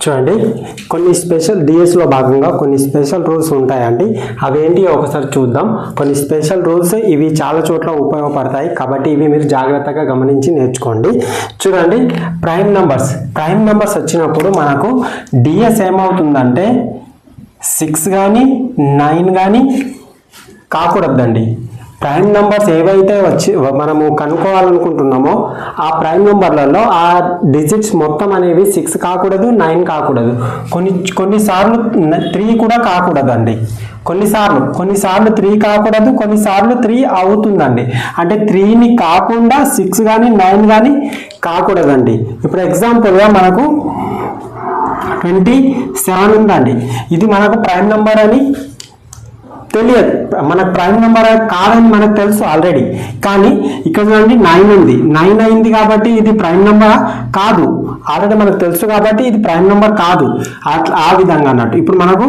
చూడండి, కొన్ని స్పెషల్ డిఎస్లో భాగంగా కొన్ని స్పెషల్ రూల్స్ ఉంటాయండి. అవేంటి ఒకసారి చూద్దాం. కొన్ని స్పెషల్ రూల్స్ ఇవి చాలా చోట్ల ఉపయోగపడతాయి కాబట్టి ఇవి మీరు జాగ్రత్తగా గమనించి నేర్చుకోండి. చూడండి, ప్రైమ్ నంబర్స్ వచ్చినప్పుడు మనకు డిఎస్ ఏమవుతుందంటే 6 కానీ 9 కానీ కాకూడదండి. ప్రైమ్ నంబర్స్ ఏవైతే మనము కనుక్కోవాలనుకుంటున్నామో ఆ ప్రైమ్ నెంబర్లలో ఆ డిజిట్స్ మొత్తం అనేవి 6 కాకూడదు, 9 కాకూడదు. కొన్నిసార్లు 3 కూడా కాకూడదండి. కొన్నిసార్లు 3 కాకూడదు, కొన్నిసార్లు 3 అవుతుందండి. అంటే 3ని కాకుండా 6 కానీ 9 కానీ కాకూడదండి. ఇప్పుడు ఎగ్జాంపుల్గా మనకు 27 ఉందండి. ఇది మనకు ప్రైమ్ నెంబర్ అని తెలియదు, మనకు ప్రైమ్ నెంబర్ కాదని మనకు తెలుసు ఆల్రెడీ. కానీ ఇక్కడ చూడండి 9 ఉంది, 9 అయింది కాబట్టి ఇది ప్రైమ్ నెంబర్ కాదు. ఆల్రెడీ మనకు తెలుసు కాబట్టి ఇది ప్రైమ్ నెంబర్ కాదు. ఆ విధంగా అన్నట్టు. ఇప్పుడు మనకు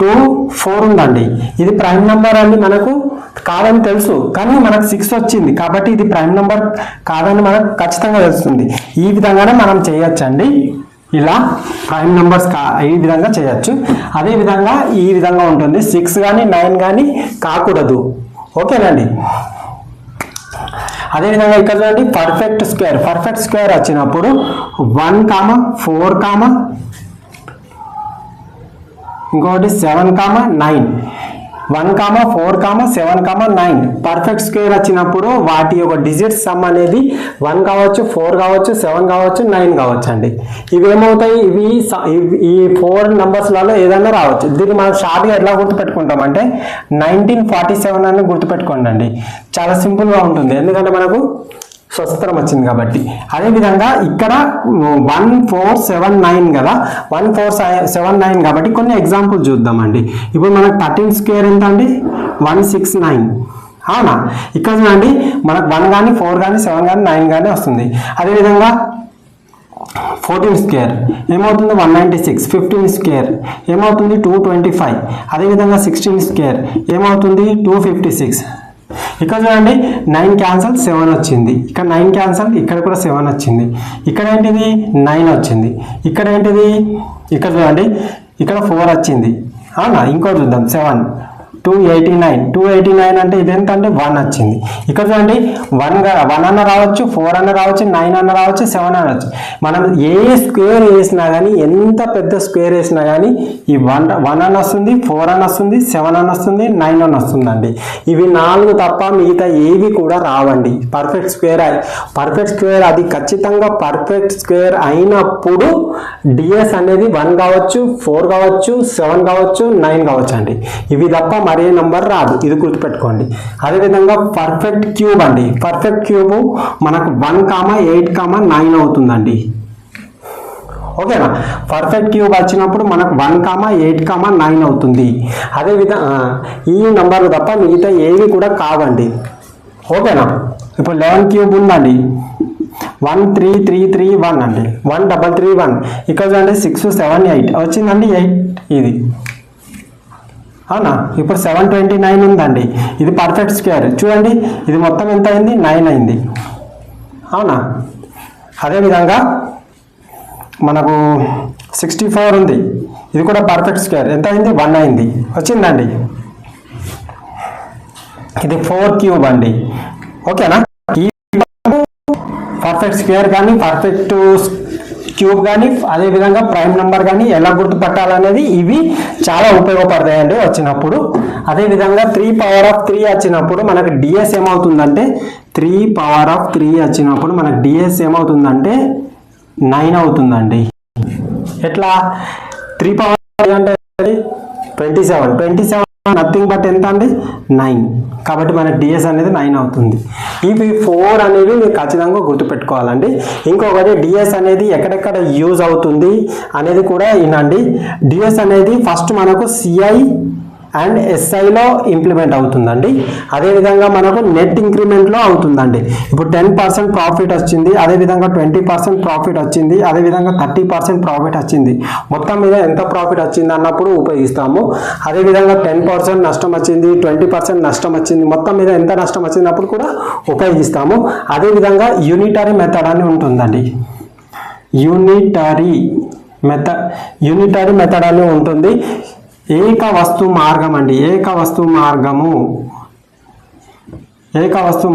2, 4 ఉందండి. ఇది ప్రైమ్ నెంబర్ అని మనకు కాదని తెలుసు, కానీ మనకు 6 వచ్చింది కాబట్టి ఇది ప్రైమ్ నెంబర్ కాదని మనకు ఖచ్చితంగా తెలుస్తుంది. ఈ విధంగానే మనం చేయొచ్చండి. ఇలా ప్రైమ్ నెంబర్స్ ఈ విధంగా చేయొచ్చు. అదేవిధంగా ఈ విధంగా ఉంటుంది. 6 కానీ 9 కానీ కాకూడదు. ఓకేనండి. అదేవిధంగా ఇక్కడ చూడండి, పర్ఫెక్ట్ స్క్వేర్ వచ్చినప్పుడు 1, 4, ఇంకొకటి 7, 9. 1, 4, 7, 9 పర్ఫెక్ట్ స్క్వేర్ వచ్చినప్పుడు వాటి యొక్క డిజిట్స్ సమ్ అనేది 1 కావచ్చు, 4 కావచ్చు, 7 కావచ్చు, 9 కావచ్చు అండి. ఇవి ఏమవుతాయి, ఈ 4 నంబర్స్లలో ఏదైనా రావచ్చు. దీన్ని మనం షార్ట్గా ఎట్లా గుర్తుపెట్టుకుంటాం అంటే 1947 అని గుర్తుపెట్టుకోండి అండి. చాలా సింపుల్గా ఉంటుంది, ఎందుకంటే మనకు స్వతంత్రం వచ్చింది కాబట్టి. అదేవిధంగా ఇక్కడ 1, 4, 7, 9 కదా, 1, 4, 7, 9 కాబట్టి కొన్ని ఎగ్జాంపుల్ చూద్దామండి. ఇప్పుడు మనకు 13 స్క్వేర్ ఎంత అండి, 1, 6, 9. అవునా? ఇక్కడ చూడండి మనకు 1 కానీ 4 కానీ 7 కానీ 9 కానీ వస్తుంది. అదేవిధంగా 14 స్క్వేర్ ఏమవుతుంది, 196. 15 స్క్వేర్ ఏమవుతుంది, 225. అదేవిధంగా 16 స్క్వేర్ ఏమవుతుంది, 256. ఇక్కడ చూడండి 9 క్యాన్సల్ 7 వచ్చింది. ఇక్కడ 9 క్యాన్సల్, ఇక్కడ కూడా 7 వచ్చింది. ఇక్కడ ఏంటిది 9 వచ్చింది. ఇక్కడ ఏంటిది, ఇక్కడ చూడండి ఇక్కడ 4 వచ్చింది. అవునా? ఇంకోటి చూద్దాం, 7, 289 అంటే ఇదెంత అంటే 1 వచ్చింది. ఇక్కడ చూడండి 1 అన్న రావచ్చు, 4 అన్న రావచ్చు, 9 అన్న రావచ్చు, 7 అన్న రావచ్చు. మనం ఏ స్క్వేర్ వేసినా కానీ, ఎంత పెద్ద స్క్వేర్ వేసినా కానీ ఈ 1 అని వస్తుంది, 4 అని వస్తుంది, 7 అని వస్తుంది, 9 అని వస్తుందండి. ఇవి 4 తప్ప మిగతా ఏవి కూడా రావండి. పర్ఫెక్ట్ స్క్వేర్ అది ఖచ్చితంగా పర్ఫెక్ట్ స్క్వేర్ అయినప్పుడు డిఎస్ అనేది 1 కావచ్చు, 4 కావచ్చు, 7 కావచ్చు, 9 కావచ్చు అండి. ఇవి తప్ప మరే నంబర్ రాదు, ఇది గుర్తుపెట్టుకోండి. అదేవిధంగా పర్ఫెక్ట్ క్యూబ్ అండి. పర్ఫెక్ట్ క్యూబ్ మనకు 1, 8, 9 అవుతుందండి. ఓకేనా? పర్ఫెక్ట్ క్యూబ్ వచ్చినప్పుడు మనకు 1, 8, 9 అవుతుంది. అదేవిధంగా ఈ నంబర్ తప్ప మిగతా ఏవి కూడా కావండి. ఓకేనా? ఇప్పుడు 11 క్యూబ్ ఉందండి, 1, 3, 3, 3, 1 అండి, 1, 3, 3, 1. ఇక్కడ చూడండి 6, 7, 8 వచ్చిందండి, 8 ఇది. అవునా? ఇప్పుడు 729 ఉందండి. ఇది పర్ఫెక్ట్ స్క్వేర్. చూడండి ఇది మొత్తం ఎంత అయింది, 9 అయింది. అవునా? అదేవిధంగా మనకు 64 ఉంది. ఇది కూడా పర్ఫెక్ట్ స్క్వేర్. ఎంత అయింది, 1 అయింది, వచ్చిందండి. ఇది 4 క్యూబ్ అండి. ఓకేనా? ఈ పర్ఫెక్ట్ స్క్వేర్ కానీ పర్ఫెక్ట్ క్యూబ్ కానీ అదేవిధంగా ప్రైమ్ నెంబర్ కానీ ఎలా గుర్తుపట్టాలనేది ఇవి చాలా ఉపయోగపడతాయండి వచ్చినప్పుడు. అదేవిధంగా 3 పవర్ ఆఫ్ 3 వచ్చినప్పుడు మనకు డిఎస్ ఏమవుతుందంటే 3 పవర్ ఆఫ్ 3 వచ్చినప్పుడు మనకు డిఎస్ ఏమవుతుందంటే 9 అవుతుందండి. ఎట్లా? 3 పవర్ అంటే 27 నథింగ్ బట్ ఎంత అండి, 9. కాబట్టి మన డిఎస్ అనేది 9 అవుతుంది. ఇవి 4 అనేవి మీరు ఖచ్చితంగా గుర్తుపెట్టుకోవాలండి. ఇంకొకటి డిఎస్ అనేది ఎక్కడెక్కడ యూజ్ అవుతుంది అనేది కూడా వినండి. డిఎస్ అనేది ఫస్ట్ మనకు సిఐ అండ్ ఎస్ఐలో ఇంప్లిమెంట్ అవుతుందండి. అదేవిధంగా మనకు నెట్ ఇంక్రిమెంట్లో అవుతుందండి. ఇప్పుడు 10% ప్రాఫిట్ వచ్చింది, అదేవిధంగా 20% ప్రాఫిట్ వచ్చింది, అదేవిధంగా 30% ప్రాఫిట్ వచ్చింది. మొత్తం మీద ఎంత ప్రాఫిట్ వచ్చింది అన్నప్పుడు ఉపయోగిస్తాము. అదేవిధంగా 10% నష్టం వచ్చింది, 20% నష్టం వచ్చింది, మొత్తం మీద ఎంత నష్టం వచ్చినప్పుడు కూడా ఉపయోగిస్తాము. అదేవిధంగా యూనిటరీ మెథడ్ అని ఉంటుందండి. యూనిటరీ యూనిటరీ మెథడ్ అని ఉంటుంది. ఏక వస్తు మార్గం అండి, ఏక వస్తు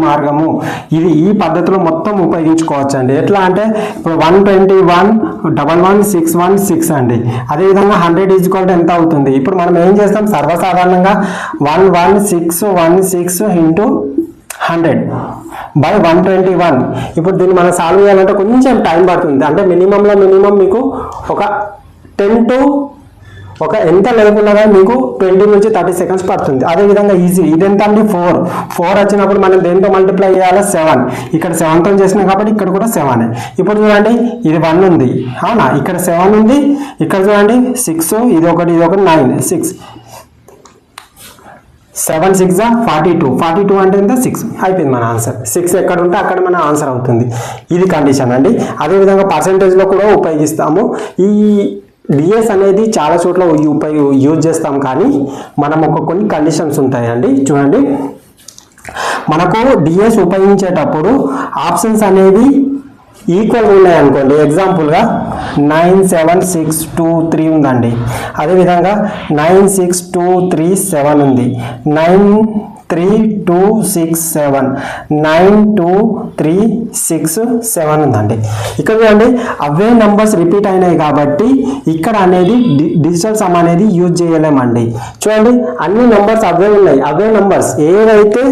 మార్గము ఇది ఈ పద్ధతిలో మొత్తం ఉపయోగించుకోవచ్చు అండి. ఎట్లా అంటే ఇప్పుడు 121 11616 అండి. అదేవిధంగా 100 ఎంత అవుతుంది? ఇప్పుడు మనం ఏం చేస్తాం, సర్వసాధారణంగా 11616 ఇంటూ 100 బై 121. ఇప్పుడు దీన్ని మనం సాల్వ్ చేయాలంటే కొంచెం టైం పడుతుంది. అంటే మినిమం మీకు ఒక 10 to ఎంత లేకుండా మీకు 20 నుంచి 30 సెకండ్స్ పడుతుంది. అదేవిధంగా ఈజీ ఇదెంత అండి, 4 వచ్చినప్పుడు మనం దేంతో మల్టిప్లై చేయాలి, 7. ఇక్కడ 7తో చేసినాం కాబట్టి ఇక్కడ కూడా 7. ఇప్పుడు చూడండి ఇది 1 ఉంది, అవునా, ఇక్కడ 7 ఉంది, ఇక్కడ చూడండి 6, ఇది ఒకటి 9, 6 7 6 42 అంటే ఎంత, 6 అయిపోయింది మన ఆన్సర్. 6 ఎక్కడ ఉంటే అక్కడ మన ఆన్సర్ అవుతుంది. ఇది కండిషన్ అండి. అదేవిధంగా పర్సెంటేజ్లో కూడా ఉపయోగిస్తాము. ఈ డిఎస్ అనేది చాలా చోట్ల యూజ్ చేస్తాం, కానీ మనం కొన్ని కండిషన్స్ ఉంటాయండి. చూడండి, మనకు డిఎస్ ఉపయోగించేటప్పుడు ఆప్షన్స్ అనేవి ఈక్వల్ ఉన్నాయి అనుకోండి. ఎగ్జాంపుల్గా 97623 ఉందండి, అదేవిధంగా 96237 ఉంది, 93267 92367 ఉందండి. ఇక్కడ చూడండి అవే నెంబర్స్ రిపీట్ అయినాయి కాబట్టి ఇక్కడ అనేది డిజిటల్ సమ్ అనేది యూజ్ చేయలేమండి. చూడండి అన్ని నెంబర్స్ అవే ఉన్నాయి, అవే నెంబర్స్ ఏవైతే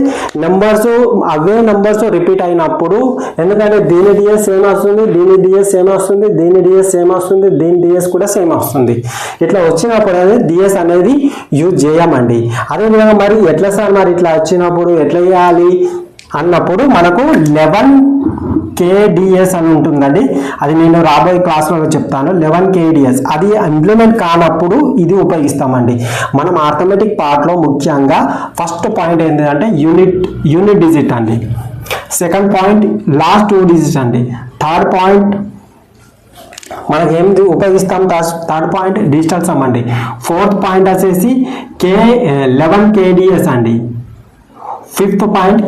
నెంబర్స్ అవే నెంబర్స్ రిపీట్ అయినప్పుడు, ఎందుకంటే దీని డిఎస్ సేమ్ వస్తుంది, దీని డిఎస్ సేమ్ వస్తుంది, దీని డిఎస్ సేమ్ వస్తుంది, దీని డిఎస్ కూడా సేమ్ వస్తుంది. ఇట్లా వచ్చినప్పుడు అనేది డిఎస్ అనేది యూజ్ చేయమండి. అదేవిధంగా మరి ఎట్లా సార్, మరి ఇట్లా వచ్చినప్పుడు ఎట్లా చేయాలి అన్నప్పుడు మనకు 11 KDS అని ఉంటుందండి. అది నేను రాబోయే క్లాస్లో చెప్తాను. 11 KDS అది ఇంప్లిమెంట్ కానప్పుడు ఇది ఉపయోగిస్తామండి. మనం ఆర్థమెటిక్ పార్ట్లో ముఖ్యంగా ఫస్ట్ పాయింట్ ఏంటంటే యూనిట్ డిజిట్ అండి, సెకండ్ పాయింట్ లాస్ట్ 2 డిజిట్స్ అండి, థర్డ్ పాయింట్ మనకి ఏం ఉపయోగిస్తాం, థర్డ్ పాయింట్ డిజిటల్ సమ్ అండి, ఫోర్త్ పాయింట్ వచ్చేసి 11 KDS అండి, ఫిఫ్త్ పాయింట్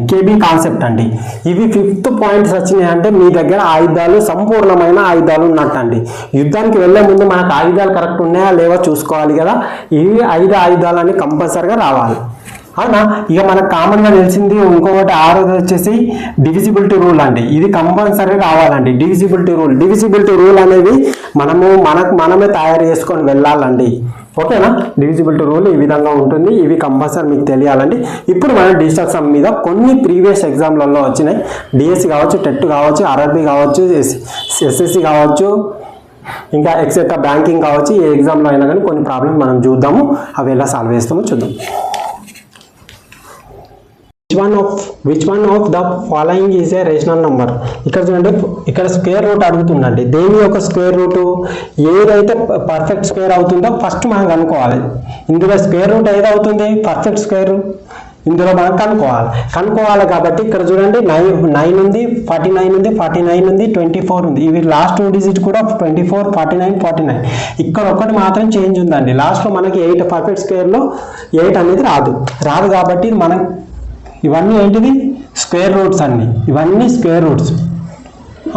కేబీ కాన్సెప్ట్ అండి. ఇవి 5th పాయింట్స్ వచ్చినాయి అంటే మీ దగ్గర ఆయుధాలు, సంపూర్ణమైన ఆయుధాలు ఉన్నట్టండి. యుద్ధానికి వెళ్లే ముందు మనకు ఆయుధాలు కరెక్ట్ ఉన్నాయా లేవో చూసుకోవాలి కదా. ఇవి 5 ఆయుధాలని కంపల్సరిగా రావాలి, అవునా. ఇక మనకు కామన్గా తెలిసింది ఇంకొకటి 6வது వచ్చేసి డివిజిబిలిటీ రూల్ అండి. ఇది కంపల్సరీ రావాలండి. డివిజిబిలిటీ రూల్ అనేది మనమే తయారు చేసుకొని వెళ్ళాలండి, ఓకేనా. డివిజిబిలిటీ రూల్ ఈ విధంగా ఉంటుంది. ఇవి కంపల్సరీ మీకు తెలియాలండి. ఇప్పుడు మనం డిజిటల్ సమ్ మీద కొన్ని ప్రీవియస్ ఎగ్జామ్లలో వచ్చినాయి, డిఎస్సి కావచ్చు, టెట్ కావచ్చు, ఆర్ఆర్బి కావచ్చు, ఎస్ఎస్సి కావచ్చు, ఇంకా ఎక్సెట్రా బ్యాంకింగ్ కావచ్చు. ఏ ఎగ్జామ్లో అయినా కానీ కొన్ని ప్రాబ్లమ్స్ మనం చూద్దాము, అవి ఎలా సాల్వ్ చేస్తామో చూద్దాం. Which one of the following is a rational number. ఇక్కడ చూడండి, ఇక్కడ స్క్వేర్ రూట్ అడుగుతుందండి. దేని యొక్క స్క్వేర్ రూట్ ఏదైతే పర్ఫెక్ట్ స్క్వేర్ అవుతుందో ఫస్ట్ మనం కనుక్కోవాలి. ఇందులో స్క్వేర్ రూట్ ఏది అవుతుంది, పర్ఫెక్ట్ స్క్వేర్, ఇందులో మనం కనుక్కోవాలి కాబట్టి ఇక్కడ చూడండి 9 ఉంది, 49 ఉంది, 49 ఉంది, 24 ఉంది. ఇవి లాస్ట్ 2 డిజిట్ కూడా 24, 49. ఇక్కడ ఒకటి మాత్రం చేంజ్ ఉందండి. లాస్ట్లో మనకి 8 పర్ఫెక్ట్ స్క్వేర్లో 8 అనేది రాదు కాబట్టి మనం ఇవన్నీ ఏంటిది, స్క్వేర్ రూట్స్ అన్ని, ఇవన్నీ స్క్వేర్ రూట్స్,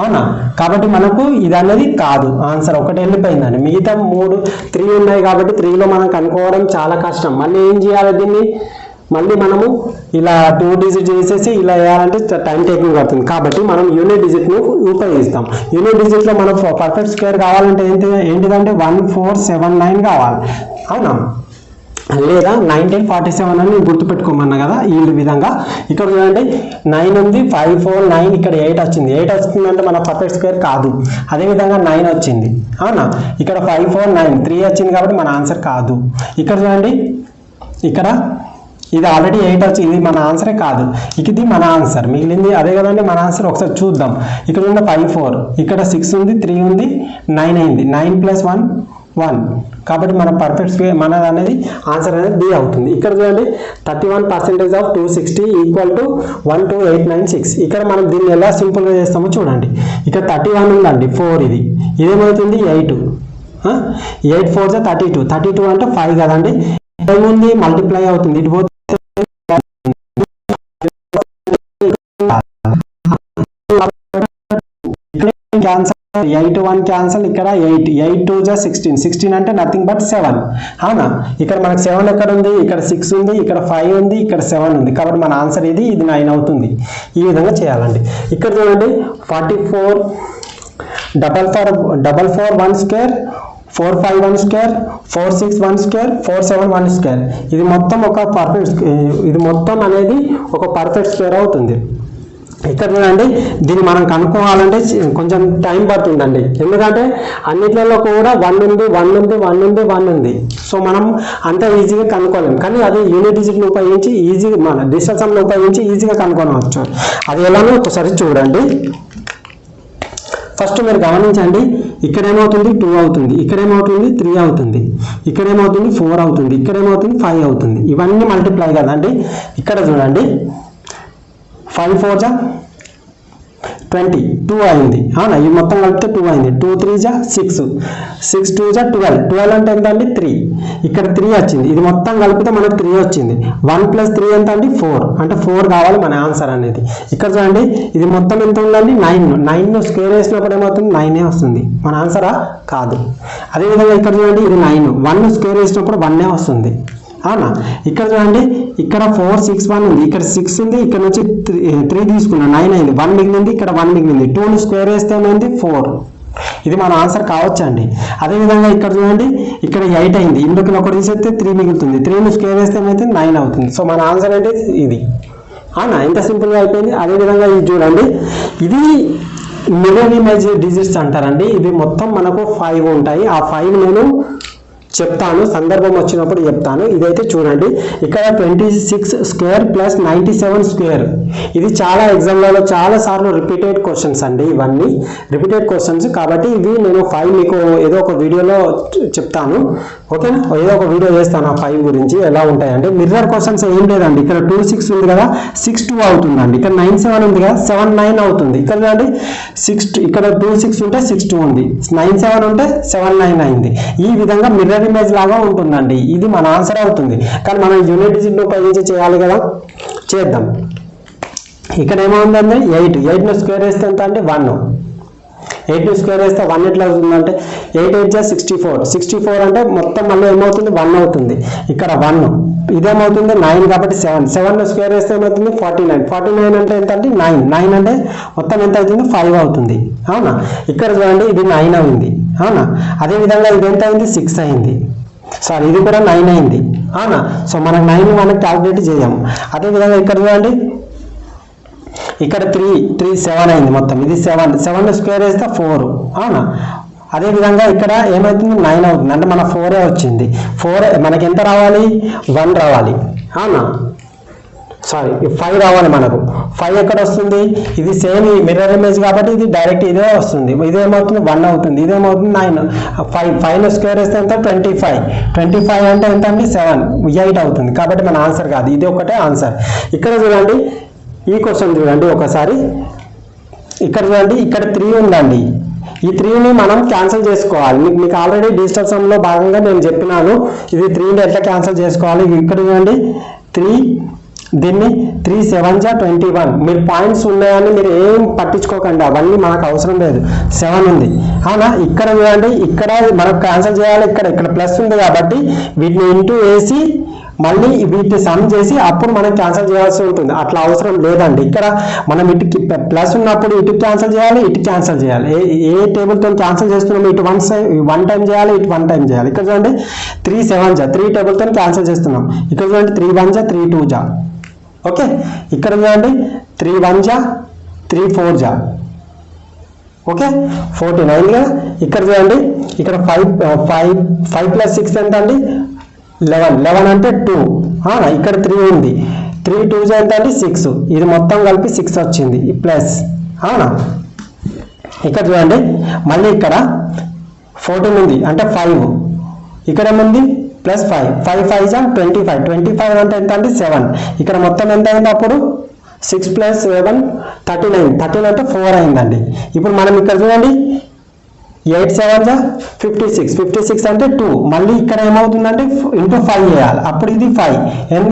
అవునా. కాబట్టి మనకు ఇది అనేది కాదు, ఆన్సర్ ఒకటి వెళ్ళిపోయిందండి. మిగతా 3 ఉన్నాయి కాబట్టి 3లో మనం కనుక్కోవడం చాలా కష్టం. మళ్ళీ ఏం చేయాలి, దీన్ని మళ్ళీ మనము ఇలా 2 డిజిట్ చేసేసి ఇలా వేయాలంటే టైం టేకింగ్ అవుతుంది. కాబట్టి మనం యూనిట్ డిజిట్ను ఉపయోగిస్తాం. యూనిట్ డిజిట్లో మనం పర్ఫెక్ట్ స్క్వేర్ కావాలంటే ఏంటిదంటే 1479 కావాలి, అవునా, లేదా 1947 అని గుర్తుపెట్టుకోమన్నా కదా. ఈ విధంగా ఇక్కడ చూడండి 9 ఉంది, 5 4 9, ఇక్కడ 8 వచ్చింది. 8 వచ్చిందంటే మన పర్ఫెక్ట్ స్క్వేర్ కాదు. అదేవిధంగా 9 వచ్చింది, అవునా. ఇక్కడ 5 4 9 3 వచ్చింది కాబట్టి మన ఆన్సర్ కాదు. ఇక్కడ చూడండి, ఇక్కడ ఇది ఆల్రెడీ 8 వచ్చి, ఇది మన ఆన్సరే కాదు. ఇది మన ఆన్సర్ మిగిలింది అదే కదండి మన ఆన్సర్. ఒకసారి చూద్దాం. ఇక్కడ ఉన్న 5 4, ఇక్కడ 6 ఉంది, 3 ఉంది, 9 అయింది. 9 + 1 1. కాబట్టి మన పర్ఫెక్ట్ స్క్వేర్ మనది అనేది ఆన్సర్ అనేది డి అవుతుంది. ఇక్కడ చూడండి 31% ఆఫ్ 260 ఈక్వల్ టు 12896. ఇక్కడ మనం దీన్ని ఎలా సింపుల్గా చేస్తామో చూడండి. ఇక్కడ 31 ఉందండి, 4 ఇది ఇదేమవుతుంది 8, 8 4 32, 32 అంటే 5 కదండి. ఏముంది మల్టిప్లై అవుతుంది, ఇటు పోతే 8 1 క్యాన్సల్, ఇక్కడ 8 8 2 జా 16, 16 అంటే నథింగ్ బట్ 7. అవునా, ఇక్కడ మనకు 7 ఎక్కడ ఉంది, ఇక్కడ 6 ఉంది, ఇక్కడ 5 ఉంది, ఇక్కడ 7 ఉంది. కాబట్టి మన ఆన్సర్ ఇది 9 అవుతుంది. ఈ విధంగా చేయాలండి. ఇక్కడ చూడండి 44 4 4 1 స్క్వేర్, 4 5 1 స్క్వేర్, 4 6 1 స్క్వేర్, 4 7 1 స్క్వేర్. ఇది మొత్తం ఒక పర్ఫెక్ట్, ఇది మొత్తం అనేది ఒక పర్ఫెక్ట్ స్క్వేర్ అవుతుంది. ఇక్కడ చూడండి దీన్ని మనం కనుక్కోవాలంటే కొంచెం టైం పడుతుందండి. ఎందుకంటే అన్నిట్లలో కూడా 1 ఉంది 1 ఉంది 1 ఉంది 1 ఉంది. సో మనం అంత ఈజీగా కనుక్కోలేము. కానీ అది యూనిట్ డిజిట్ని ఉపయోగించి ఈజీగా, మన డిజిటల్ సమ్ని ఉపయోగించి ఈజీగా కనుక్కోవచ్చు. అది ఎలానో ఒకసారి చూడండి. ఫస్ట్ మీరు గమనించండి, ఇక్కడ ఏమవుతుంది 2 అవుతుంది, ఇక్కడ ఏమవుతుంది 3 అవుతుంది, ఇక్కడ ఏమవుతుంది 4 అవుతుంది, ఇక్కడ ఏమవుతుంది 5 అవుతుంది. ఇవన్నీ మల్టిప్లై కదండి. ఇక్కడ చూడండి 5 4 జా 20, 2 అయింది. అవునా, ఇవి మొత్తం కలిపితే 2 అయింది. 2 3 జా 6, 6 2 జా 12, 12 అంటే ఎంత అండి 3. ఇక్కడ 3 వచ్చింది, ఇది మొత్తం కలిపితే మనకు 3 వచ్చింది. 1 + 3 ఎంత అండి 4, అంటే 4 కావాలి మన ఆన్సర్ అనేది. ఇక్కడ చూడండి ఇది మొత్తం ఎంత ఉందండి 9, 9 స్క్వేర్ వేసినప్పుడు ఏమవుతుంది 9 వస్తుంది. మన ఆన్సరా కాదు. అదేవిధంగా ఇక్కడ చూడండి ఇది 9, 1 స్క్వేర్ వేసినప్పుడు 1 వస్తుంది. అవునా, ఇక్కడ చూడండి ఇక్కడ 4 6 1 ఉంది, ఇక్కడ 6 ఉంది, ఇక్కడ నుంచి 3 తీసుకున్నా 9 అయింది, 1 మిగిలింది, ఇక్కడ 1 మిగిలింది. 2 స్క్వేర్ వేస్తే ఏమైంది 4. ఇది మన ఆన్సర్ కావచ్చు అండి. అదేవిధంగా ఇక్కడ చూడండి ఇక్కడ 8 అయింది, ఇందులో ఒకటి తీసేస్తే 3 మిగులుతుంది, 3 స్క్వేర్ వేస్తే ఏమైతే 9 అవుతుంది. సో మన ఆన్సర్ అంటే ఇది. అవునా, ఎంత సింపుల్గా అయిపోయింది. అదేవిధంగా ఇది చూడండి, ఇది మిర్రర్ ఇమేజ్ డిజిట్స్ అంటారండి. ఇవి మొత్తం మనకు 5 ఉంటాయి. ఆ 5 నేను చెప్తాను, సందర్భం వచ్చినప్పుడు చెప్తాను. ఇదైతే చూడండి ఇక్కడ 26 స్క్వేర్ ప్లస్ 97 స్క్వేర్. ఇది చాలా ఎగ్జామ్లలో చాలా సార్లు రిపీటెడ్ క్వశ్చన్స్ అండి. ఇవన్నీ రిపీటెడ్ క్వశ్చన్స్ కాబట్టి ఇవి నేను 5 మీకు ఏదో ఒక వీడియోలో చెప్తాను. ఓకేనా, ఏదో ఒక వీడియో చేస్తాను ఆ 5 గురించి ఎలా ఉంటాయండి. మిర్రర్ క్వశ్చన్స్ ఏం లేదండి. ఇక్కడ 2 6 ఉంది కదా 6 2 అవుతుందండి. ఇక్కడ 9 7 ఉంది కదా 7 9 అవుతుంది. ఇక్కడ చూడండి 6 ఇక్కడ 2 6 ఉంటే 6 2 ఉంది, 9 7 ఉంటే 7 9 అయింది. ఈ విధంగా మిర్రర్ ఇమేజ్ లాగా ఉంటుందండి. ఇది మన ఆన్సర్ అవుతుంది. కానీ మనం యూనిట్ డిజిట్ ఉపయోగించి చేయాలి కదా, చేద్దాం. ఇక్కడ ఏమవుతుందండి 8, 8 స్క్వేర్ వేస్తే ఎంత అంటే 1, 8 స్క్వేర్ వేస్తే 1 ఎట్లా అవుతుందంటే 8 8 జా 64, 64 అంటే మొత్తం మళ్ళీ ఏమవుతుంది 1 అవుతుంది. ఇక్కడ 1, ఇదేమవుతుంది 9 కాబట్టి 7, 7 స్క్వేర్ వేస్తే ఏమవుతుంది 49, 49 అంటే ఎంత అంటే 9, 9 అంటే మొత్తం ఎంత అవుతుంది 5 అవుతుంది. అవునా, ఇక్కడ చూడండి ఇది 9 అయింది. అవునా, అదేవిధంగా ఇది ఎంత అయింది 6 అయింది. సారీ ఇది కూడా 9 అయింది. అవునా, సో మనకు 9 మనకు క్యాల్కులేట్ చేయము. అదేవిధంగా ఇక్కడ చూడండి ఇక్కడ 3 7 అయింది మొత్తం. ఇది 7 స్క్వేర్ వేస్తే 4. అవునా, అదేవిధంగా ఇక్కడ ఏమవుతుంది 9 అవుతుంది, అంటే మన 4 వచ్చింది. 4 మనకి ఎంత రావాలి 1 రావాలి. అవునా, సారీ 5 రావాలి మనకు. 5 ఎక్కడ వస్తుంది, ఇది సేమ్ మిర్రర్ ఇమేజ్ కాబట్టి ఇది డైరెక్ట్ ఇదే వస్తుంది. ఇదేమవుతుంది 1 అవుతుంది, ఇదేమవుతుంది 9. 5 స్క్వేర్ వేస్తే ఎంత 25, 25 అంటే ఎంత అంటే 7 8 అవుతుంది. కాబట్టి మన ఆన్సర్ కాదు, ఇది ఒకటే ఆన్సర్. ఇక్కడ చూడండి ఈ క్వశ్చన్ చూడండి ఒకసారి. ఇక్కడ చూడండి ఇక్కడ 3 ఉందండి. ఈ 3ని మనం క్యాన్సిల్ చేసుకోవాలి. మీకు ఆల్రెడీ డిజిటల్ సమ్లో భాగంగా నేను చెప్పినాను ఇది 3ని ఎట్లా క్యాన్సిల్ చేసుకోవాలి. ఇక్కడ చూడండి 3, దీన్ని 3 7 జా 21. మీరు పాయింట్స్ ఉన్నాయని మీరు ఏం పట్టించుకోకండి, అవన్నీ మనకు అవసరం లేదు. 7 ఉంది. అవునా, ఇక్కడ చూడండి ఇక్కడ మనకు క్యాన్సిల్ చేయాలి. ఇక్కడ ప్లస్ ఉంది కాబట్టి వీటిని ఇంటూ వేసి మళ్ళీ వీటిని సమ్ చేసి అప్పుడు మనం క్యాన్సిల్ చేయాల్సి ఉంటుంది. అట్లా అవసరం లేదండి. ఇక్కడ మనం ఇటుకి ప్లస్ ఉన్నప్పుడు ఇటు క్యాన్సిల్ చేయాలి, ఇటు క్యాన్సిల్ చేయాలి. ఏ టేబుల్తో క్యాన్సిల్ చేస్తున్నాము, ఇటు 1 టైం చేయాలి, ఇటు 1 టైం చేయాలి. ఇక్కడ చూడండి 3 7 జా 3 టేబుల్తో క్యాన్సిల్ చేస్తున్నాం. ఇక్కడ చూడండి 3 1 జా 3 2 జా. ఓకే, ఇక్కడ చూడండి 3 1 జా 3 4 జా. ఓకే 14 అయింది కదా. ఇక్కడ చూడండి ఇక్కడ 5 + 6 ఎంత అండి 11 అంటే 2. ఇక్కడ 3 ఉంది, 3 2 జా ఎంత అంటే 6. ఇది మొత్తం కలిపి 6 వచ్చింది ప్లస్. అవునా, ఇక్కడ చూడండి మళ్ళీ ఇక్కడ 14 ఉంది అంటే 5. ఇక్కడ ఏముంది +5, 5 5 జా 25, 25 అంటే ఎంత అంటే 7. ఇక్కడ మొత్తం ఎంత అయింది అప్పుడు 6 + 7 39, 13 అంటే 4 అయిందండి. ఇప్పుడు మనం ఇక్కడ చూడండి 8 7 జా 56, 56 అంటే 2. మళ్ళీ ఇక్కడ ఏమవుతుందంటే ఇంటూ 5 చేయాలి, అప్పుడు ఇది 5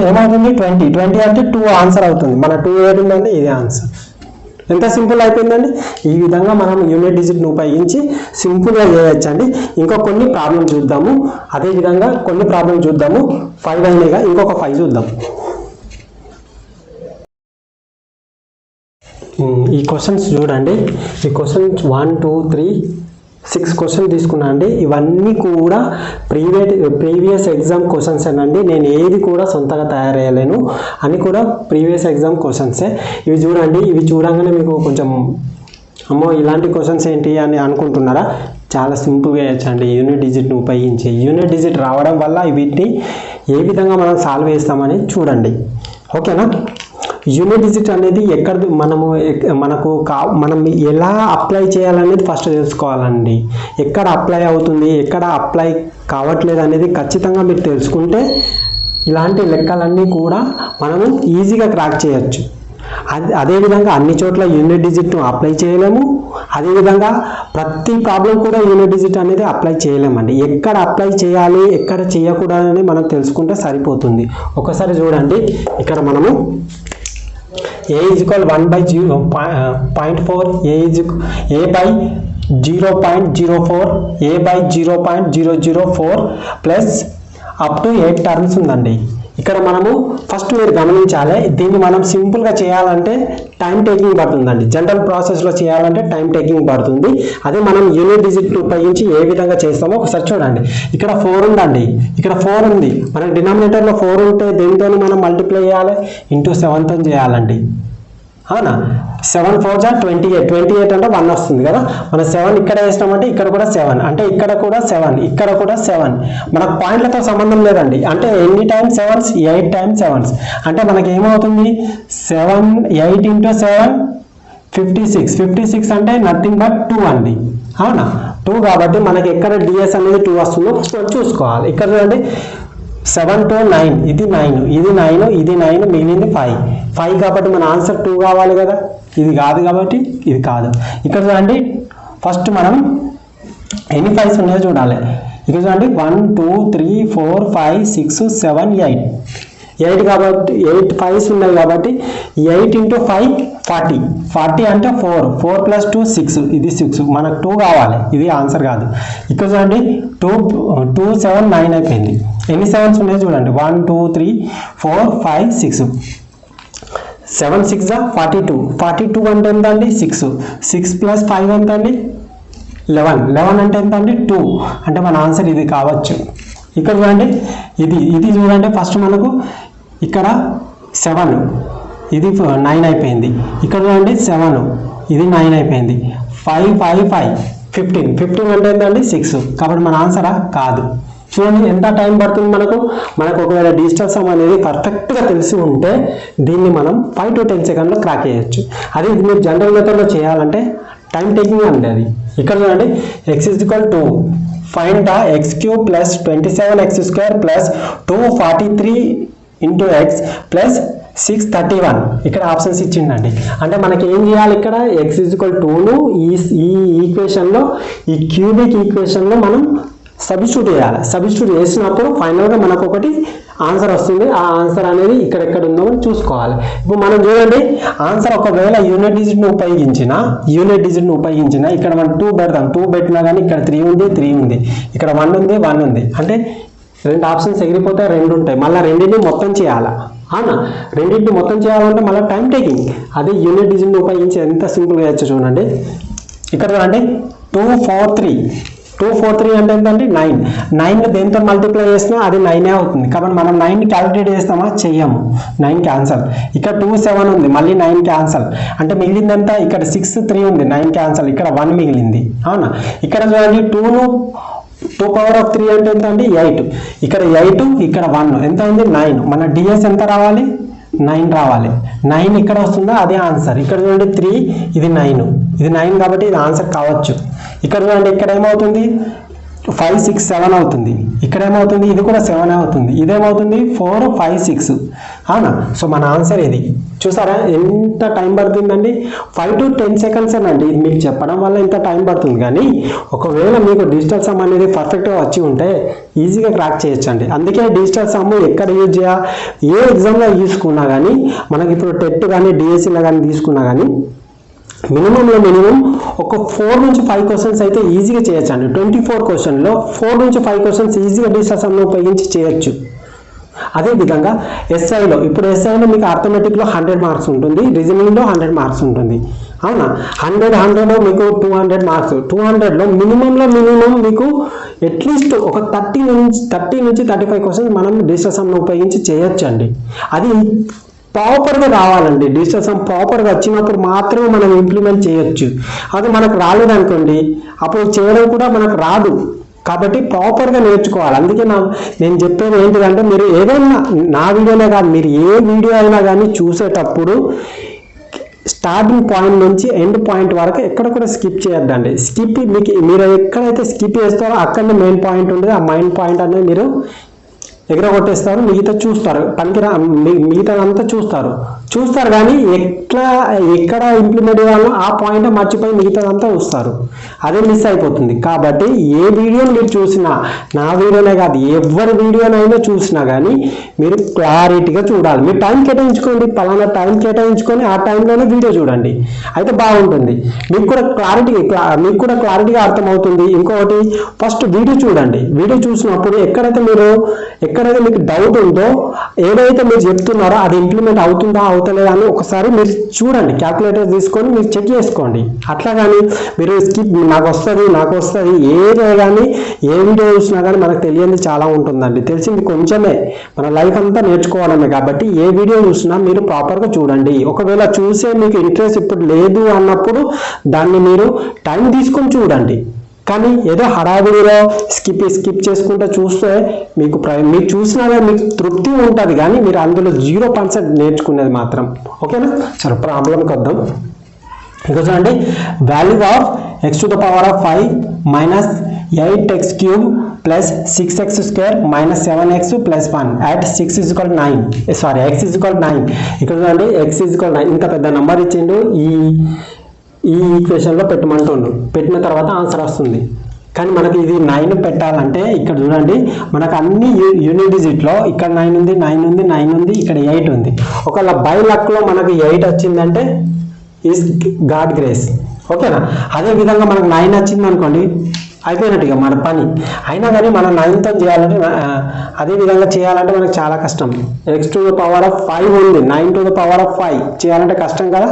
ఏమవుతుంది 20, 20 అంటే 2 ఆన్సర్ అవుతుంది. మన 2 ఏది ఉందంటే ఇదే ఆన్సర్. ఎంత సింపుల్ అయిపోయిందండి. ఈ విధంగా మనం యూనిట్ డిజిట్ను ఉపయోగించి సింపుల్గా చేయొచ్చండి. ఇంకా కొన్ని ప్రాబ్లం చూద్దాము. అదేవిధంగా కొన్ని ప్రాబ్లం చూద్దాము. 5 అయినాయిగా, ఇంకొక 5 చూద్దాం. ఈ క్వశ్చన్స్ చూడండి. ఈ క్వశ్చన్స్ 1 2 3 6 క్వశ్చన్ తీసుకున్నా అండి. ఇవన్నీ కూడా ప్రీవియస్ ఎగ్జామ్ క్వశ్చన్స్ అండి. నేను ఏది కూడా సొంతగా తయారు చేయలేను, అని కూడా ప్రీవియస్ ఎగ్జామ్ క్వశ్చన్సే. ఇవి చూడండి. ఇవి చూడంగానే మీకు కొంచెం అమ్మో ఇలాంటి క్వశ్చన్స్ ఏంటి అని అనుకుంటున్నారా? చాలా సింపుల్గా చేయొచ్చండి యూనిట్ డిజిట్ని ఉపయోగించి. యూనిట్ డిజిట్ రావడం వల్ల వీటిని ఏ విధంగా మనం సాల్వ్ చేస్తామని చూడండి. ఓకేనా? యూనిట్ డిజిట్ అనేది మనం ఎలా అప్లై చేయాలనేది ఫస్ట్ తెలుసుకోవాలండి. ఎక్కడ అప్లై అవుతుంది, ఎక్కడ అప్లై కావట్లేదు అనేది ఖచ్చితంగా మీరు తెలుసుకుంటే ఇలాంటి లెక్కలన్నీ కూడా మనము ఈజీగా క్రాక్ చేయొచ్చు. అదేవిధంగా అన్ని చోట్ల యూనిట్ డిజిట్ను అప్లై చేయలేము. అదేవిధంగా ప్రతి ప్రాబ్లం కూడా యూనిట్ డిజిట్ అనేది అప్లై చేయలేమండి. ఎక్కడ అప్లై చేయాలి, ఎక్కడ చేయకూడదని మనం తెలుసుకుంటే సరిపోతుంది. ఒకసారి చూడండి. ఇక్కడ మనము a is equal 1/0.4, a by 0.04, a by 0.004 plus up to 8 terms ఉందండి. ఇక్కడ మనము ఫస్ట్ మీరు గమనించాలి, దీన్ని మనం సింపుల్గా చేయాలంటే టైం టేకింగ్ పడుతుందండి. జనరల్ ప్రాసెస్లో చేయాలంటే టైం టేకింగ్ పడుతుంది. అదే మనం యూనిట్ డిజిట్ ఉపయోగించి ఏ విధంగా చేస్తామో ఒకసారి చూడండి. ఇక్కడ 4 ఉందండి, ఇక్కడ 4 ఉంది. మన డినామినేటర్లో 4 ఉంటే దేనితో మనం మల్టిప్లై చేయాలి? ఇంటూ 7తో చేయాలండి. అవునా? 7 4 జా 28 అంటే 1 వస్తుంది కదా. మనం 7 ఇక్కడ వేసినామంటే ఇక్కడ కూడా 7, అంటే ఇక్కడ కూడా 7, ఇక్కడ కూడా 7. మనకు పాయింట్లతో సంబంధం లేదండి. అంటే ఎన్ని టైమ్స్ 7s? 8 times 7s. అంటే మనకి ఏమవుతుంది? 8 ఇంటూ 7 56. 56 అంటే నథింగ్ బట్ 2 అండి. అవునా? 2 కాబట్టి మనకి ఎక్కడ డిఎస్ అనేది 2 వస్తుందో చూసుకోవాలి. ఇక్కడ చూడండి 7 to 9, ఇది 9, ఇది 9, ఇది 9, మిగిలింది 5 కాబట్టి మన ఆన్సర్ 2 కావాలి కదా. ఇది కాదు కాబట్టి ఇది కాదు. ఇక్కడ చూడండి ఫస్ట్ మనం ఎన్ని 5s ఉన్నాయో చూడాలి. ఇక్కడ చూడండి 1 2 3 4 5 6 7 8 కాబట్టి 8 5s ఉన్నాయి కాబట్టి 8 ఇంటూ 5 40 అంటే 4 ప్లస్ 2 6, ఇది 6. మనకు 2 కావాలి, ఇది ఆన్సర్ కాదు. ఇక్కడ చూడండి 2 7 9 అయిపోయింది. ఎన్ని 7s ఉన్నాయో చూడండి. 1 2 3 4 5 6. 7 6 42 అంటే ఎంత అండి? 6 ప్లస్ 5 ఎంత అండి? 11 అంటే ఎంత అండి? 2. అంటే మన ఆన్సర్ ఇది కావచ్చు. ఇక్కడ చూడండి ఇది చూడండి. ఫస్ట్ మనకు ఇక్కడ 7, ఇది 9 అయిపోయింది. ఇక్కడ చూడండి 7, ఇది 9 అయిపోయింది. 5 15 అంటే ఎంత అండి? 6. కాబట్టి మన ఆన్సరా? కాదు. చూడండి ఎంత టైం పడుతుంది మనకు. ఒకవేళ డిజిటల్ సమ్ అనేది పర్ఫెక్ట్గా తెలిసి ఉంటే దీన్ని మనం 5 to 10 సెకండ్లో క్రాక్ చేయొచ్చు. అదే ఇది మీరు జనరల్ మెథడ్లో చేయాలంటే టైం టేకింగ్ అండి అది. ఇక్కడ చూడండి x is equal to find the x cube plus 27x square plus 243 into x plus 631. ఇక్కడ ఆప్షన్స్ ఇచ్చిండండి. అంటే మనకి ఏం చేయాలి? ఇక్కడ x is equal to 2ను ఈ ఈక్వేషన్లో, ఈ క్యూబిక్ ఈక్వేషన్లో మనం సబ్స్టిట్యూట్ చేయాలి. సబ్స్టిట్యూట్ చేసినప్పుడు ఫైనల్గా మనకు ఒకటి ఆన్సర్ వస్తుంది. ఆ ఆన్సర్ అనేది ఇక్కడెక్కడ ఉందో మనం చూసుకోవాలి. ఇప్పుడు మనం చూడండి ఆన్సర్ ఒకవేళ యూనిట్ డిజిట్ను ఉపయోగించిన ఇక్కడ మనం 2 పెడతాం. 2 పెట్టినా కానీ ఇక్కడ 3 ఉంది, ఇక్కడ 1 ఉంది. అంటే 2 ఆప్షన్స్ ఎగిరిపోతే 2 ఉంటాయి. మళ్ళీ రెండింటిని మొత్తం చేయాలా? అవునా? రెండింటిని మొత్తం చేయాలంటే మళ్ళీ టైం టేకింగ్. అదే యూనిట్ డిజిట్ను ఉపయోగించి ఎంత సింపుల్గా చేయొచ్చు చూడండి. ఇక్కడ చూడండి 243 అంటే ఏంటంటే 9 దేంతో మల్టిప్లై చేసినా అది 9 అవుతుంది. కాబట్టి మనం 9 క్యాలిక్యులేట్ చేస్తామా? చెయ్యము. 9 క్యాన్సల్. ఇక్కడ 2 7 ఉంది, మళ్ళీ 9 క్యాన్సల్. అంటే మిగిలిందంతా ఇక్కడ 6 3 ఉంది, 9 క్యాన్సల్. ఇక్కడ 1 మిగిలింది. అవునా? ఇక్కడ చూడండి 2 పవర్ ఆఫ్ 3 అంటే ఎంత అండి? 8. ఇక్కడ 8, ఇక్కడ 1 ఎంత ఉంది? 9. మన డిఎస్ ఎంత రావాలి? 9 రావాలి. 9 ఇక్కడ వస్తుందా? అదే ఆన్సర్. ఇక్కడ చూడండి 3, ఇది 9 కాబట్టి ఇది ఆన్సర్ కావచ్చు. ఇక్కడ చూడండి ఇక్కడ ఏమవుతుంది? 5 6 7 అవుతుంది. ఇక్కడ ఏమవుతుంది? ఇది కూడా 7 అవుతుంది. ఇదేమవుతుంది? 4 5 6. అవునా? సో మన ఆన్సర్ ఇది. చూసారా ఎంత టైం పడుతుందండి? 5 to 10 సెకండ్స్ అండి. మీకు చెప్పడం వల్ల ఇంత టైం పడుతుంది. కానీ ఒకవేళ మీకు డిజిటల్ సమ్ అనేది పర్ఫెక్ట్గా వచ్చి ఉంటే ఈజీగా క్రాక్ చేయొచ్చు అండి. అందుకే డిజిటల్ సమ్ ఎక్కడ యూజ్ చేయాలి? ఏ ఎగ్జామ్లో తీసుకున్నా కానీ, మనకి ఇప్పుడు టెట్ కానీ డిఎస్సీలో కానీ తీసుకున్నా కానీ మినిమం ఒక 4 నుంచి 5 క్వశ్చన్స్ అయితే ఈజీగా చేయొచ్చు అండి. 24 క్వశ్చన్లో 4 నుంచి 5 క్వశ్చన్స్ ఈజీగా డిజిటల్ సమ్ను ఉపయోగించి చేయొచ్చు. అదేవిధంగా ఎస్ఐలో ఇప్పుడు ఎస్ఐలో మీకు అర్థమెటిక్లో 100 మార్క్స్ ఉంటుంది, రీజనింగ్లో 100 మార్క్స్ ఉంటుంది. అవునా, 100 మీకు 200 మార్క్స్. 200లో మినిమం మీకు అట్లీస్ట్ ఒక 30 నుంచి 35 క్వశ్చన్స్ మనం డిజిటల్ సమ్ను ఉపయోగించి చేయొచ్చు అండి. అది ప్రాపర్గా రావాలండి. డిజిటల్ సమ్ ప్రాపర్గా వచ్చినప్పుడు మాత్రమే మనం ఇంప్లిమెంట్ చేయొచ్చు. అది మనకు రాలేదనుకోండి, అప్పుడు చేయడం కూడా మనకు రాదు. కాబట్టి ప్రాపర్గా నేర్చుకోవాలి. అందుకే నేను చెప్పేది ఏంటిదంటే, మీరు ఏదైనా నా వీడియోనే కాదు, మీరు ఏ వీడియో అయినా కానీ చూసేటప్పుడు స్టార్టింగ్ పాయింట్ నుంచి ఎండ్ పాయింట్ వరకు ఎక్కడ కూడా స్కిప్ చేయొద్దండి. మీరు ఎక్కడైతే స్కిప్ చేస్తారో అక్కడనే మెయిన్ పాయింట్ ఉంటుంది. ఆ మెయిన్ పాయింట్ అనేది మీరు ఎగరగొట్టేస్తారు, మిగతా చూస్తారు, మిగతాదంతా చూస్తారు కానీ ఎక్కడ ఇంప్లిమెంట్ చేయాలో ఆ పాయింట్ మర్చిపోయి మిగతాదంతా చూస్తారు. అదే మిస్ అయిపోతుంది. కాబట్టి ఏ వీడియోని మీరు చూసినా, నా వీడియోనే కాదు ఎవరి వీడియోనైనా చూసినా కానీ మీరు క్లారిటీగా చూడాలి. మీరు టైం కేటాయించుకోండి, పలానా టైం కేటాయించుకొని ఆ టైంలోనే వీడియో చూడండి, అయితే బాగుంటుంది. మీకు కూడా క్లారిటీగా అర్థమవుతుంది. ఇంకొకటి, ఫస్ట్ వీడియో చూడండి. వీడియో చూసినప్పుడు ఎక్కడైతే మీకు డౌట్ ఉందో, ఏదైతే మీరు చెప్తున్నారో అది ఇంప్లిమెంట్ అవుతుందా అవుతలేదా అని ఒకసారి మీరు చూడండి. క్యాల్కులేటర్ తీసుకొని మీరు చెక్ చేసుకోండి. అట్లా కానీ మీరు నాకు వస్తుంది ఏదో కానీ ఏ వీడియో చూసినా కానీ మనకు తెలియంది చాలా ఉంటుందండి. తెలిసింది కొంచెమే, మన లైఫ్ అంతా నేర్చుకోవడమే. కాబట్టి ఏ వీడియో చూసినా మీరు ప్రాపర్గా చూడండి. ఒకవేళ చూసే మీకు ఇంట్రెస్ట్ ఇప్పుడు లేదు అన్నప్పుడు దాన్ని మీరు టైం తీసుకొని చూడండి. కానీ ఏదో హడావిడిలో స్కిప్ చేసుకుంటూ చూస్తే మీరు చూసినా మీకు తృప్తి ఉంటుంది, కానీ మీరు అందులో 0% నేర్చుకునేది మాత్రం. ఓకేనా? సరే, ప్రాబ్లంకి వద్దాం. ఇక చూడండి, value of x⁵ minus 8x³ plus 6x² minus 7x plus 1 at 6 = 9. Sorry, x = 9. ఇక్కడ చూడండి, x = 9. ఇంత పెద్ద నెంబర్ ఇచ్చిండు, ఈ ఈక్వేషన్లో పెట్టమంటుండు. పెట్టిన తర్వాత ఆన్సర్ వస్తుంది. కానీ మనకి ఇది 9 పెట్టాలంటే ఇక్కడ చూడండి, మనకు అన్ని యూనిట్ డిజిట్లో ఇక్కడ 9 ఉంది, ఇక్కడ 8 ఉంది. ఒకవేళ బై లక్లో మనకు 8 వచ్చిందంటే ఈజ్ గాడ్ గ్రేస్. ఓకేనా? అదేవిధంగా మనకు 9 వచ్చింది అనుకోండి, అయిపోయినట్టుగా మన పని. అయినా కానీ మనం 9తో చేయాలంటే, అదేవిధంగా చేయాలంటే మనకు చాలా కష్టం. x⁵ ఉంది, 9⁵ చేయాలంటే కష్టం కదా.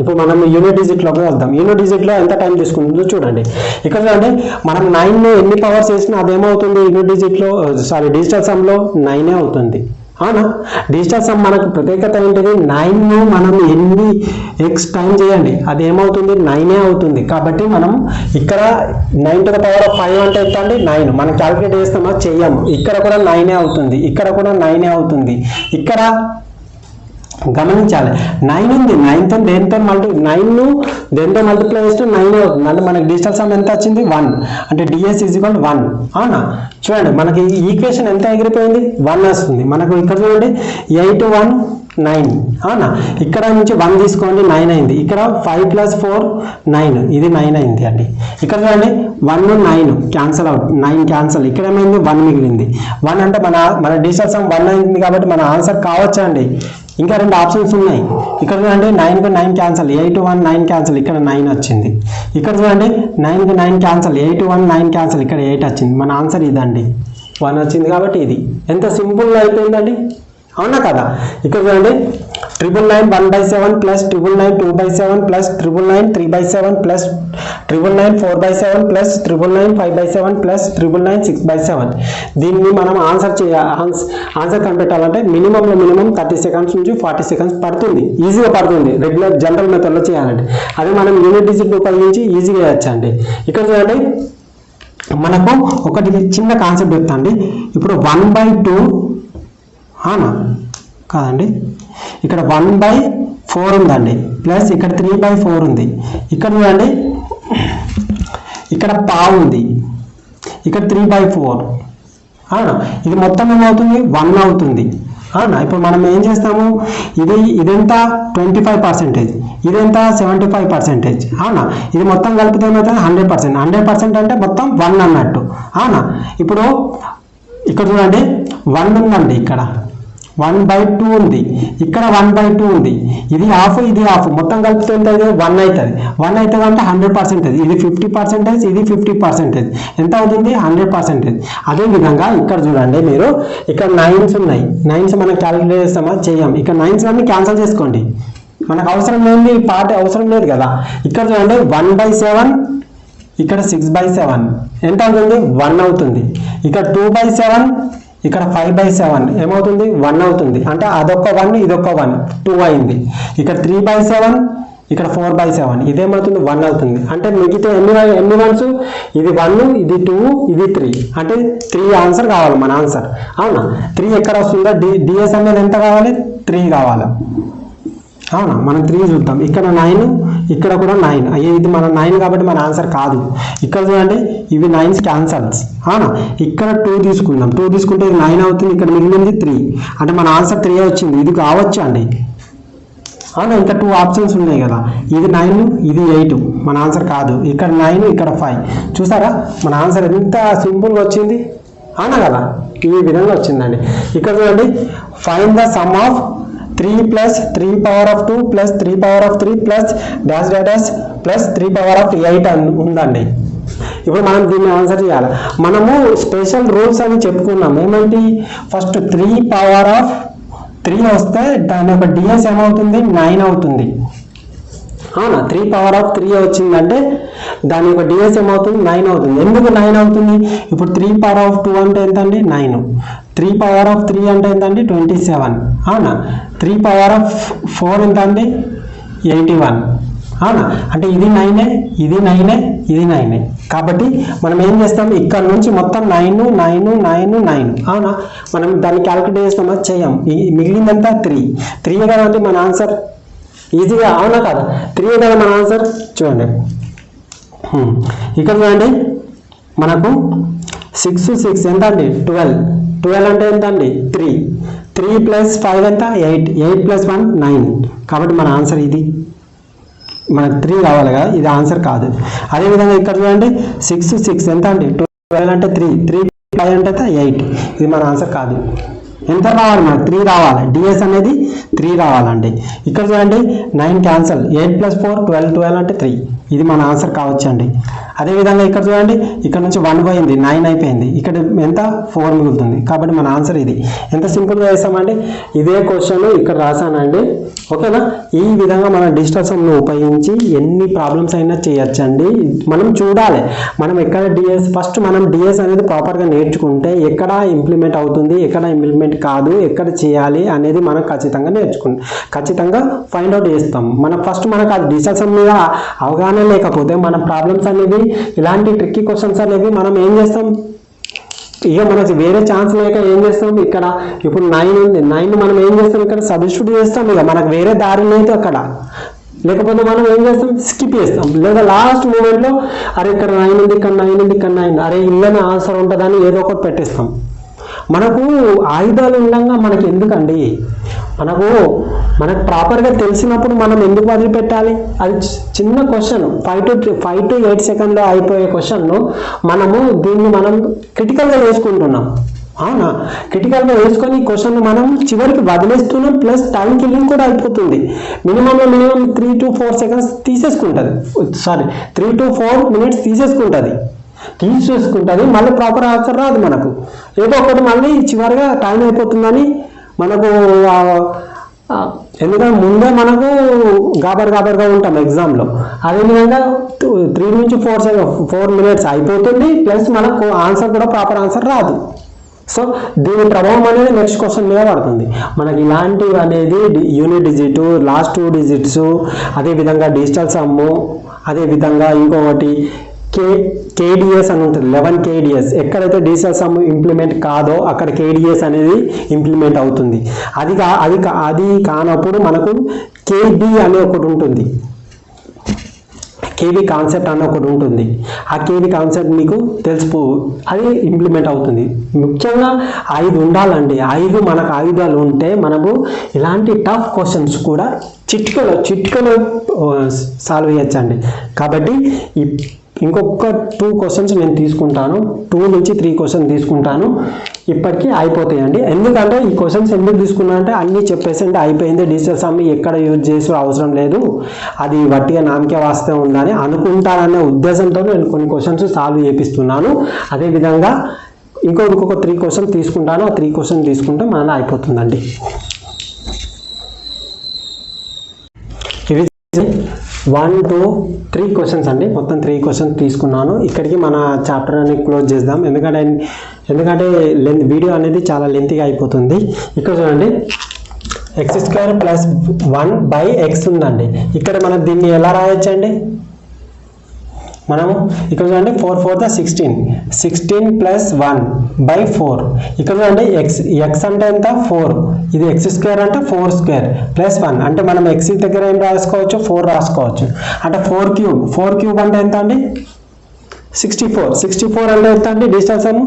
ఇప్పుడు మనం యూనిట్ డిజిట్లోకి వద్దాం. యూనిట్ డిజిట్లో ఎంత టైం తీసుకుంటుందో చూడండి. ఇక్కడ చూడండి, మనం 9 ఎన్ని పవర్స్ చేసినా అదేమవుతుంది, యూనిట్ డిజిట్లో డిజిటల్ సమ్లో 9 అవుతుంది. అవునా? డిజిటల్ సమ్ మనకు ప్రత్యేకత ఏంటిది, 9 మనం ఎన్ని ఎక్స్ టైం చేయండి అది ఏమవుతుంది, 9 అవుతుంది. కాబట్టి మనం ఇక్కడ 9⁵ అంటే ఎంత అండి, 9. మనం క్యాలిక్యులేట్ చేస్తామా, చెయ్యము. ఇక్కడ కూడా 9 అవుతుంది, ఇక్కడ కూడా 9 అవుతుంది. ఇక్కడ గమనించాలి, 9 ఉంది, 9తో దేంతో మల్టిప్లై చేస్తే 9 అవుతుంది. అంటే మనకి డిజిటల్ సమ్ ఎంత వచ్చింది, 1. అంటే ds = 1. అవునా? చూడండి, మనకి ఈక్వేషన్ ఎంత ఎగిరిపోయింది, 1 వస్తుంది. మనకు ఇక్కడ చూడండి, 8 1 9. అవునా? ఇక్కడ నుంచి 1 తీసుకోండి, 9 అయింది. ఇక్కడ 5 + 4 9, ఇది 9 అయింది అండి. ఇక్కడ చూడండి, 1 9 క్యాన్సల్ అవుట్, 9 క్యాన్సల్. ఇక్కడ ఏమైంది, 1 మిగిలింది. 1 అంటే మన డిజిటల్ సమ్ 1 అయింది కాబట్టి మన ఆన్సర్ కావచ్చు అండి. ఇంకా 2 ఆప్షన్స్ ఉన్నాయి. ఇక్కడ చూడండి, 9కు 9 క్యాన్సల్, 8 1 9 క్యాన్సల్, ఇక్కడ 9 వచ్చింది. ఇక్కడ చూడండి, 9కు 9 క్యాన్సల్, 8 1 9 క్యాన్సల్, ఇక్కడ 8 వచ్చింది. మన ఆన్సర్ ఇదండి, 1 వచ్చింది. కాబట్టి ఇది ఎంత సింపుల్గా అయిపోయిందండి. అవునా కదా? ఇక్కడ చూడండి, 999 1/7 plus 999 2/7 plus 999 3/7 plus 999 4/7 plus 999 5/7 plus 999 6/7. దీన్ని మనం ఆన్సర్ కనిపెట్టాలంటే మినిమం 30 సెకండ్స్ నుంచి 40 సెకండ్స్ పడుతుంది. ఈజీగా పడుతుంది రెగ్యులర్ జనరల్ మెథడ్లో చేయాలంటే. అదే మనం యూనిట్ డిజిట్ ఉపయోగించి ఈజీగా చేయొచ్చండి. ఇక్కడ చూడండి, మనకు ఒకటి చిన్న కాన్సెప్ట్ చెప్తాండి. ఇప్పుడు 1/2 అవునా కాదండి, ఇక్కడ 1/4 ఉందండి, ప్లస్ ఇక్కడ 3/4 ఉంది. ఇక్కడ చూడండి, ఇక్కడ పావు ఉంది, ఇక్కడ 3/4. అవునా? ఇది మొత్తం ఏమవుతుంది, 1 అవుతుంది. అవునా? ఇప్పుడు మనం ఏం చేస్తాము, ఇదెంత 25%, ఇదెంత 75%. అవునా? ఇది మొత్తం కలిపితే ఏమవుతుంది, 100%. 100% అంటే మొత్తం 1 అన్నట్టు. అవునా? ఇప్పుడు ఇక్కడ చూడండి, 1 ఉందండి, ఇక్కడ 1/2 ఉంది, ఇక్కడ 1/2 ఉంది, ఇది హాఫ్ ఇది హాఫ్, మొత్తం కలిపితే ఎంత అవుతుంది 1 అవుతుంది. 1 అవుతుంది అంటే 100%, ఇది 50%, ఇది 50%, ఎంత అవుతుంది 100%. అదేవిధంగా ఇక్కడ చూడండి మీరు, ఇక్కడ 9s ఉన్నాయి, 9s మనం క్యాలిక్యులేట్ చేస్తామా చేయం, ఇక్కడ 9s అన్ని క్యాన్సిల్ చేసుకోండి, మనకు అవసరం లేని పార్ట్ అవసరం లేదు కదా. ఇక్కడ చూడండి 1/7, ఇక్కడ 6/7 ఎంత అవుతుంది 1 అవుతుంది, ఇక్కడ 2/7, ఇక్కడ 5/7 ఏమవుతుంది 1 అవుతుంది, అంటే అదొక 1 ఇదొక 1 2 అయింది. ఇక్కడ 3/7, ఇక్కడ 4/7 ఇదేమవుతుంది 1 అవుతుంది. అంటే మిగతా ఎన్ని వన్స్, ఇది 1 ఇది 2 ఇది 3, అంటే 3 ఆన్సర్ కావాలి మన ఆన్సర్. అవునా, 3 ఎక్కడ వస్తుందో డిఎస్ అనేది ఎంత కావాలి 3 కావాలి. అవునా, మనం 3 చూద్దాం, ఇక్కడ 9, ఇక్కడ కూడా 9. అయ్యే ఇది మన 9 కాబట్టి మన ఆన్సర్ కాదు. ఇక్కడ చూడండి ఇవి 9s క్యాన్సల్స్. అవునా, ఇక్కడ 2 తీసుకుందాం, 2 తీసుకుంటే ఇది 9 అవుతుంది, ఇక్కడ మిగిలింది 3, అంటే మన ఆన్సర్ 3 వచ్చింది. ఇది కావచ్చు అండి. అవునా, ఇంకా 2 ఆప్షన్స్ ఉన్నాయి కదా, ఇది 9 ఇది 8, మన ఆన్సర్ కాదు. ఇక్కడ 9 ఇక్కడ 5, చూసారా మన ఆన్సర్ ఎంత సింపుల్గా వచ్చింది. అవునా కదా, ఈ విధంగా వచ్చిందండి. ఇక్కడ చూడండి, find the sum of 3 plus 3 power of 2 plus 3 power of 3 plus dash dash dash plus 3 power of 8 ఉందండి. ఇప్పుడు మనం దీన్ని ఆన్సర్ చేయాలి. మనము స్పెషల్ రూల్స్ అని చెప్పుకున్నాం. ఏమంటే ఫస్ట్ 3 power of 3 వస్తే దాని యొక్క డిఎస్ ఏమవుతుంది 9 అవుతుంది. అవునా, 3 power of 3 వచ్చిందంటే దాని యొక్క డిఎస్ ఏమవుతుంది 9 అవుతుంది. ఎందుకు 9 అవుతుంది, ఇప్పుడు 3 power of 2 అంటే ఎంతండి 9, 3 power of 3 అంటే ఎంతండి 27. అవునా, 3 power of 4 ఎంత అండి 81. అవునా, అంటే ఇది 9 ఇది 9 ఇది 9. కాబట్టి మనం ఏం చేస్తాం, ఇక్కడ నుంచి మొత్తం 9 9 9 9. అవునా, మనం దాన్ని క్యాలిక్యులేట్ చేస్తామా చేయం, మిగిలిందంతా 3 కదండి మన ఆన్సర్ ఈజీగా. అవునా కదా, 3 కదా మన ఆన్సర్. చూడండి ఇక్కడ చూడండి, మనకు 6 6 ఎంత అండి 12 అంటే ఎంత అండి 3 ప్లస్ 5 ఎంత 8 ప్లస్ 1 9. కాబట్టి మన ఆన్సర్ ఇది, మనకు 3 కావాలి కదా, ఇది ఆన్సర్ కాదు. అదేవిధంగా ఇక్కడ చూడండి 6 6 ఎంత అండి 12 అంటే 3 5 అంటే 8, ఇది మన ఆన్సర్ కాదు. ఎంత రావాలి మనకు 3 రావాలి, డిఎస్ అనేది 3 రావాలండి. ఇక్కడ చూడండి 9 క్యాన్సల్, 8 ప్లస్ 4 12 అంటే 3, ఇది మన ఆన్సర్ కావచ్చండి. అదేవిధంగా ఇక్కడ చూడండి, ఇక్కడ నుంచి 1 పోయింది 9 అయిపోయింది, ఇక్కడ ఎంత 4 మిగులుతుంది. కాబట్టి మన ఆన్సర్ ఇది. ఎంత సింపుల్గా వేస్తామండి, ఇదే క్వశ్చన్ ఇక్కడ రాసానండి. ఓకేనా, ఈ విధంగా మనం డిజిటల్ సమ్ను ఉపయోగించి ఎన్ని ప్రాబ్లమ్స్ అయినా చేయొచ్చండి. మనం చూడాలి, మనం ఎక్కడ డిఎస్ ఫస్ట్ మనం డిఎస్ అనేది ప్రాపర్గా నేర్చుకుంటే ఎక్కడ ఇంప్లిమెంట్ అవుతుంది ఎక్కడ ఇంప్లిమెంట్ కాదు ఎక్కడ చేయాలి అనేది మనం ఖచ్చితంగా ఖచ్చితంగా ఫైండ్ అవుట్ చేస్తాం. మనకు అది డిజిటల్ సమ్ మీద అవగాహన లేకపోతే మన ప్రాబ్లమ్స్ అనేవి ఇలాంటి ట్రిక్కీ క్వశ్చన్స్ అనేవి మనం ఏం చేస్తాం, ఇక మనకి వేరే ఛాన్స్ లేక ఏం చేస్తాం, ఇక్కడ ఇప్పుడు 9 ఉంది, 9 మనం ఏం చేస్తాం ఇక్కడ సబ్స్టిట్యూట్ చేస్తాం. ఇక మనకు వేరే దారి లేదు అక్కడ, లేకపోతే మనం ఏం చేస్తాం స్కిప్ చేస్తాం, లేదా లాస్ట్ మూమెంట్లో అరే ఇక్కడ 9 ఉంది ఇక్కడ 9 ఉంది ఇక్కడ 9, అరే ఇల్లనే ఆన్సర్ ఉంటుందని ఏదో ఒకటి పెట్టేస్తాం. మనకు ఆయుధాలు ఉండగా మనకి ఎందుకండి, మనకు ప్రాపర్గా తెలిసినప్పుడు మనం ఎందుకు వదిలిపెట్టాలి. అది చిన్న క్వశ్చన్ 5 to 8 సెకండ్లో అయిపోయే క్వశ్చన్ను మనము దీన్ని మనం క్రిటికల్గా వేసుకుంటున్నాం. అవునా, క్రిటికల్గా వేసుకొని క్వశ్చన్ మనం చివరికి వదిలేస్తున్నాం, ప్లస్ టైం కిల్లింగ్ కూడా అయిపోతుంది. మినిమం 3 to 4 సెకండ్స్ తీసేసుకుంటుంది, 3 to 4 మినిట్స్ తీసేసుకుంటుంది, మళ్ళీ ప్రాపర్ ఆన్సర్ రాదు మనకు. ఏదో ఒకటి మళ్ళీ చివరిగా టైం అయిపోతుందని మనకు, ఎందుకంటే ముందే మనకు గాబర్గా ఉంటాం ఎగ్జామ్లో. అదేవిధంగా 3 నుంచి 4 మినిట్స్ అయిపోతుంది, ప్లస్ మనకు ఆన్సర్ కూడా ప్రాపర్ ఆన్సర్ రాదు. సో దీని ప్రభావం అనేది నెక్స్ట్ క్వశ్చన్ మీద పడుతుంది. మనకి ఇలాంటివి అనేది యూనిట్ డిజిట్, లాస్ట్ 2 డిజిట్స్, అదేవిధంగా డిజిటల్ సమ్ము, అదేవిధంగా ఇంకొకటి కేడిఎస్ అని ఉంటుంది, 11 కేడిఎస్. ఎక్కడైతే డిజిటల్ సమ్ ఇంప్లిమెంట్ కాదో అక్కడ కేడిఎస్ అనేది ఇంప్లిమెంట్ అవుతుంది. అది కానప్పుడు మనకు కేబి అనే ఒకటి ఉంటుంది, కేబీ కాన్సెప్ట్ అనే ఒకటి ఉంటుంది. ఆ కేబీ కాన్సెప్ట్ మీకు తెలుసు, అది ఇంప్లిమెంట్ అవుతుంది. ముఖ్యంగా 5 ఉండాలండి, 5 మనకు ఆయుధాలు ఉంటే మనము ఇలాంటి టఫ్ క్వశ్చన్స్ కూడా చిటికలో సాల్వ్ చేయొచ్చండి. కాబట్టి ఇంకొక 2 క్వశ్చన్స్ నేను తీసుకుంటాను, 2 నుంచి 3 క్వశ్చన్ తీసుకుంటాను. ఇప్పటికీ అయిపోతాయండి. ఎందుకంటే ఈ క్వశ్చన్స్ ఎందుకు తీసుకున్నా అంటే అన్నీ చెప్పేసంటే అయిపోయింది, డిజిటల్ సమ్ ఎక్కడ యూజ్ చేసే అవసరం లేదు, అది వట్టిగా నామకే వాస్తే ఉందని అనుకుంటారనే ఉద్దేశంతో నేను కొన్ని క్వశ్చన్స్ సాల్వ్ చేపిస్తున్నాను. అదేవిధంగా ఇంకొక 3 క్వశ్చన్ తీసుకుంటాను. ఆ 3 క్వశ్చన్ తీసుకుంటే మన అయిపోతుందండి. ఇవి 1, 2, 3 క్వశ్చన్స్ అండి. మొత్తం 3 క్వశ్చన్స్ తీసుకున్నాను. ఇక్కడికి మన చాప్టర్ అనేది క్లోజ్ చేద్దాం. ఎందుకంటే వీడియో అనేది చాలా లెంతీగా అయిపోతుంది. ఇక్కడ చూడండి x² + 1/x ఉందండి. ఇక్కడ మనం దీన్ని ఎలా రాయొచ్చండి? మనము ఇక్కడ చూడండి 4 4 16 16 + 1/4. ఇక్కడ చూడండి x అంటే ఎంత 4, ఇది x² అంటే 4² + 1 అంటే మనం x దగ్గర ఏం రాసుకోవచ్చు 4 రాసుకోవచ్చు. అంటే 4³ అంటే ఎంత అండి 64 అంటే ఎంత అండి డిజిటల్ సమ్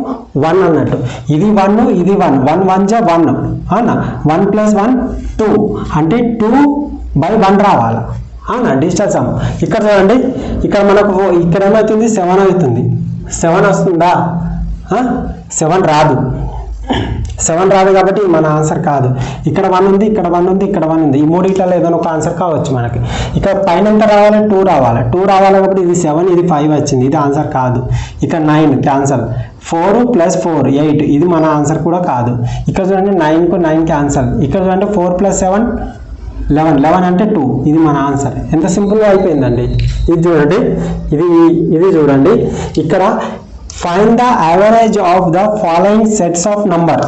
1 అన్నట్టు. ఇది 1 ఇది 1 1 1 జా 1 అవునా, 1 + 1 2 అంటే 2/1 రావాలి అవునా డిజిటల్ సమ్. ఇక్కడ చూడండి ఇక్కడ మనకు ఇక్కడ ఏమవుతుంది 7 అవుతుంది. 7 వస్తుందా? 7 రాదు. 7 రాదు కాబట్టి మన ఆన్సర్ కాదు. ఇక్కడ 1 ఉంది, ఇక్కడ 1 ఉంది, ఇక్కడ 1 ఉంది. ఈ మూడిట్లలో ఏదైనా ఒక ఆన్సర్ కావచ్చు మనకి. ఇక్కడ పైన ఎంత రావాలి 2 రావాలి. 2 రావాలి కాబట్టి ఇది 7 ఇది 5 వచ్చింది, ఇది ఆన్సర్ కాదు. ఇక్కడ 9 క్యాన్సల్. 4 + 4 8 ఇది మన ఆన్సర్ కూడా కాదు. ఇక్కడ చూడండి 9కు 9 క్యాన్సల్. ఇక్కడ చూడండి 4 + 7 11 అంటే 2 ఇది మన ఆన్సర్. ఎంత సింపుల్గా అయిపోయిందండి. ఇది చూడండి ఇది చూడండి ఇక్కడ find the average of the following sets of number.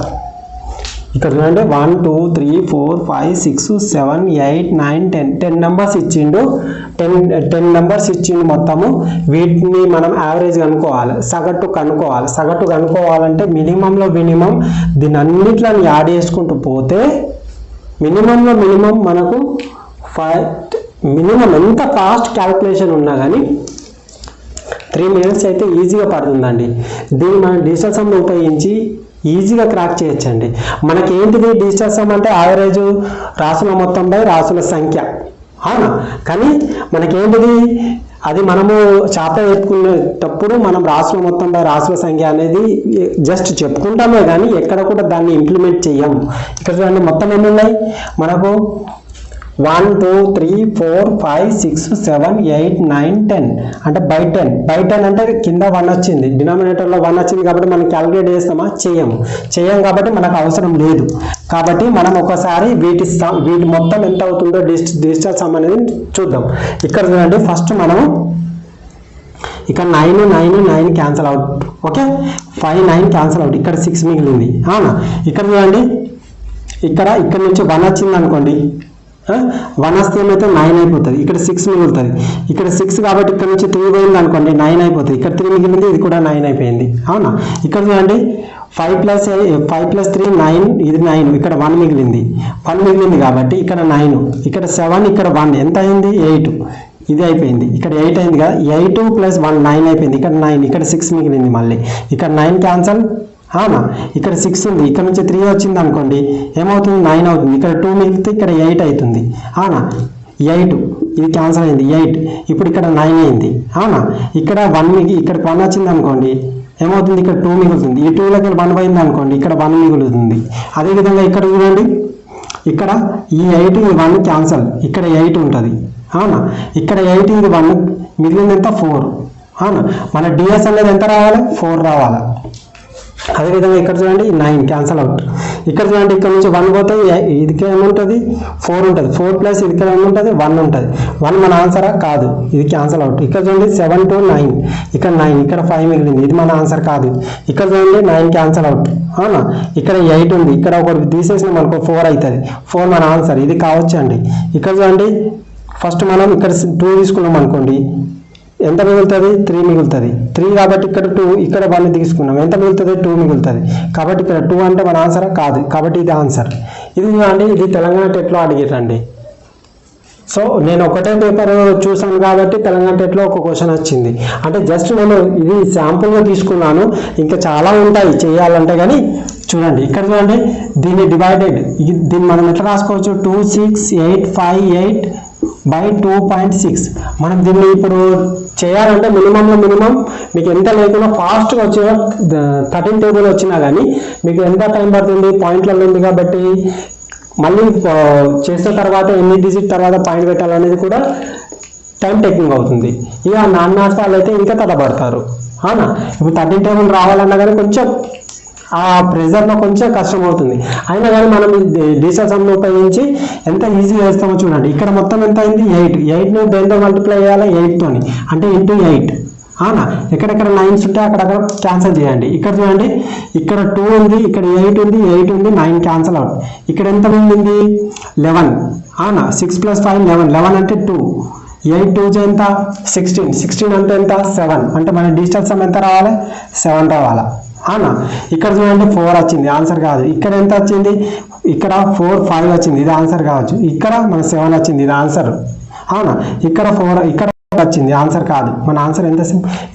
ఇక్కడ చూడండి 1 2 3 4 5 6 7 8 9 10 నెంబర్స్ ఇచ్చిండు. 10 నెంబర్స్ ఇచ్చిండు మొత్తము. వీటిని మనం యావరేజ్ కనుక్కోవాలి, సగటు కనుక్కోవాలంటే మినిమంలో మినిమం దీని అన్నిట్లను యాడ్ చేసుకుంటూ పోతే మినిమంలో మినిమం మనకు మినిమం ఎంత ఫాస్ట్ క్యాల్కులేషన్ ఉన్నా కానీ 3 minutes అయితే ఈజీగా పడుతుందండి. దీన్ని మనం డిజిటల్ సమ్ ఉపయోగించి ఈజీగా క్రాక్ చేయొచ్చండి. మనకి ఏంటిది డిజిటల్ సమ్ అంటే యావరేజ్ రాసుల మొత్తం బై రాసుల సంఖ్య అవునా. కానీ మనకేంటిది అది మనము చాప్టర్ చెప్పుకునేటప్పుడు మనం రాసుల మొత్తం బై రాసుల సంఖ్య అనేది జస్ట్ చెప్పుకుంటామే కానీ ఎక్కడ కూడా దాన్ని ఇంప్లిమెంట్ చెయ్యము. ఇక్కడ చూడండి మొత్తం ఎన్ని ఉన్నాయి మనకు 1 2 3 4 5 6 7 8 9 10 అంటే బై 10 అంటే కింద 1 వచ్చింది, డినామినేటర్లో 1 వచ్చింది కాబట్టి మనం క్యాలిక్యులేట్ చేస్తామా చేయం కాబట్టి మనకు అవసరం లేదు. కాబట్టి మనం ఒకసారి వీటి మొత్తం ఎంత అవుతుందో డిజిటల్ సమ్ అనేది చూద్దాం. ఇక్కడ చూడండి ఫస్ట్ మనం ఇక్కడ 9 cancel out. Okay 5 9 cancel out. ఇక్కడ 6 మిగిలింది అవునా. ఇక్కడ చూడండి ఇక్కడ నుంచి 1 వచ్చింది అనుకోండి, 1 వస్తే ఏమైతే 9 అయిపోతుంది. ఇక్కడ 6 మిగులుతుంది. ఇక్కడ 6 కాబట్టి ఇక్కడ నుంచి 3 పోయింది అనుకోండి 9 అయిపోతుంది. ఇక్కడ 3 మిగిలింది, ఇది కూడా 9 అయిపోయింది అవునా. ఇక్కడ చూడండి 5 + 3 9 ఇది 9. ఇక్కడ 1 మిగిలింది కాబట్టి ఇక్కడ 9. ఇక్కడ 7 ఇక్కడ 1 ఎంత అయింది 8 ఇది అయిపోయింది. ఇక్కడ 8 అయింది కదా, 8 + 1 9 అయిపోయింది. ఇక్కడ 9 ఇక్కడ 6 మిగిలింది, మళ్ళీ ఇక్కడ 9 క్యాన్సల్ అవునా. ఇక్కడ 6 ఉంది, ఇక్కడ నుంచి 3 వచ్చింది అనుకోండి ఏమవుతుంది 9 అవుతుంది. ఇక్కడ 2 మిగిలితే ఇక్కడ 8 అవుతుంది అవునా. 8 ఇది క్యాన్సల్ అయింది 8. ఇప్పుడు ఇక్కడ 9 అయింది అవునా. ఇక్కడ 1 ఇక్కడ 1 వచ్చింది అనుకోండి ఏమవుతుంది ఇక్కడ 2 మిగులుతుంది. ఈ 2లోకి 1 పోయింది అనుకోండి ఇక్కడ 1 మిగులుతుంది. అదేవిధంగా ఇక్కడ చూడండి ఇక్కడ ఈ 8 ఈ 1 క్యాన్సల్, ఇక్కడ 8 ఉంటుంది అవునా. ఇక్కడ 8 ఇది 1 మిగిలింది ఎంత 4 అవునా. మన డిఎస్ అనేది ఎంత రావాలి 4 రావాలి. అదేవిధంగా ఇక్కడ చూడండి 9 క్యాన్సల్ అవుట్. ఇక్కడ చూడండి ఇక్కడ నుంచి 1 పోతే ఇదికి ఏముంటుంది 4 ఉంటుంది. 4 + ఇది ఏముంటుంది 1 ఉంటుంది. 1 మన ఆన్సరా కాదు, ఇది క్యాన్సల్ అవుట్. ఇక్కడ చూడండి 7 2 9 ఇక్కడ 9 ఇక్కడ 5 మిగిలింది, ఇది మన ఆన్సర్ కాదు. ఇక్కడ చూడండి 9 క్యాన్సల్ అవుట్ అవునా. ఇక్కడ 8 ఉంది, ఇక్కడ ఒకటి తీసేసినాం అనుకో 4 అవుతుంది. 4 మన ఆన్సర్, ఇది కావచ్చు అండి. ఇక్కడ చూడండి ఫస్ట్ మనం ఇక్కడ 2 తీసుకున్నాం అనుకోండి ఎంత మిగులుతుంది 3 మిగులుతుంది. 3 కాబట్టి ఇక్కడ 2 ఇక్కడ 1 తీసుకున్నాం ఎంత మిగులుతుంది 2 మిగులుతుంది. కాబట్టి ఇక్కడ 2 అంటే మన ఆన్సర్ కాదు, కాబట్టి ఇది ఆన్సర్. ఇది చూడండి ఇది తెలంగాణ టెట్లో అడిగారండి. సో నేను ఒకటే పేపర్ చూసాను కాబట్టి తెలంగాణ టెట్లో ఒక క్వశ్చన్ వచ్చింది. అంటే జస్ట్ నేను ఇది శాంపుల్గా తీసుకున్నాను, ఇంకా చాలా ఉంటాయి చేయాలంటే. కానీ చూడండి ఇక్కడ చూడండి దీన్ని డివైడెడ్, దీన్ని మనం ఎట్లా రాసుకోవచ్చు 2 6 8 5 8 బై 2.6. మనం దీన్ని ఇప్పుడు చేయాలంటే మినిమంలో మినిమం మీకు ఎంత లేకుండా ఫాస్ట్గా వచ్చిన 13 టేబుల్ వచ్చినా కానీ మీకు ఎంత టైం పడుతుంది, పాయింట్లలో ఉంది కాబట్టి మళ్ళీ చేసిన తర్వాత ఎన్ని డిజిట్ తర్వాత పాయింట్ పెట్టాలనేది కూడా టైం టేకింగ్ అవుతుంది. ఇక నాన్ మ్యాథ్స్ వాళ్ళు అయితే ఇంకా తడబడతారు. అవునా, ఇప్పుడు 13 టేబుల్ రావాలన్నా కానీ కొంచెం ఆ ప్రెజర్లో కొంచెం కష్టం అవుతుంది. అయినా కానీ మనం డిజిటల్ సమ్ని ఉపయోగించి ఎంత ఈజీగా వేస్తామో చూడండి. ఇక్కడ మొత్తం ఎంత అయింది, 8ని దేంతో మల్టిప్లై చేయాలి, 8తోని, అంటే ఇంటూ 8. అవునా, ఎక్కడెక్కడ 9s ఉంటే అక్కడక్కడ క్యాన్సిల్ చేయండి. ఇక్కడ చూడండి, ఇక్కడ 2 ఉంది, ఇక్కడ 8 ఉంది, 8 ఉంది, 9 క్యాన్సిల్ అవుట్. ఇక్కడ ఎంత ఉంది, 11. అవునా, 6 + 5 11 అంటే 2, 8 2 ఎంత 16 అంటే ఎంత 7, అంటే మన డిజిటల్ సమ్ ఎంత రావాలి, 7 రావాలా. అవునా, ఇక్కడ చూడండి 4 వచ్చింది, ఆన్సర్ కాదు. ఇక్కడ ఎంత వచ్చింది, ఇక్కడ 4 5 వచ్చింది, ఇది ఆన్సర్ కావచ్చు. ఇక్కడ మన 7 వచ్చింది, ఇది ఆన్సర్. అవునా, ఇక్కడ 4 ఇక్కడ వచ్చింది, ఆన్సర్ కాదు. మన ఆన్సర్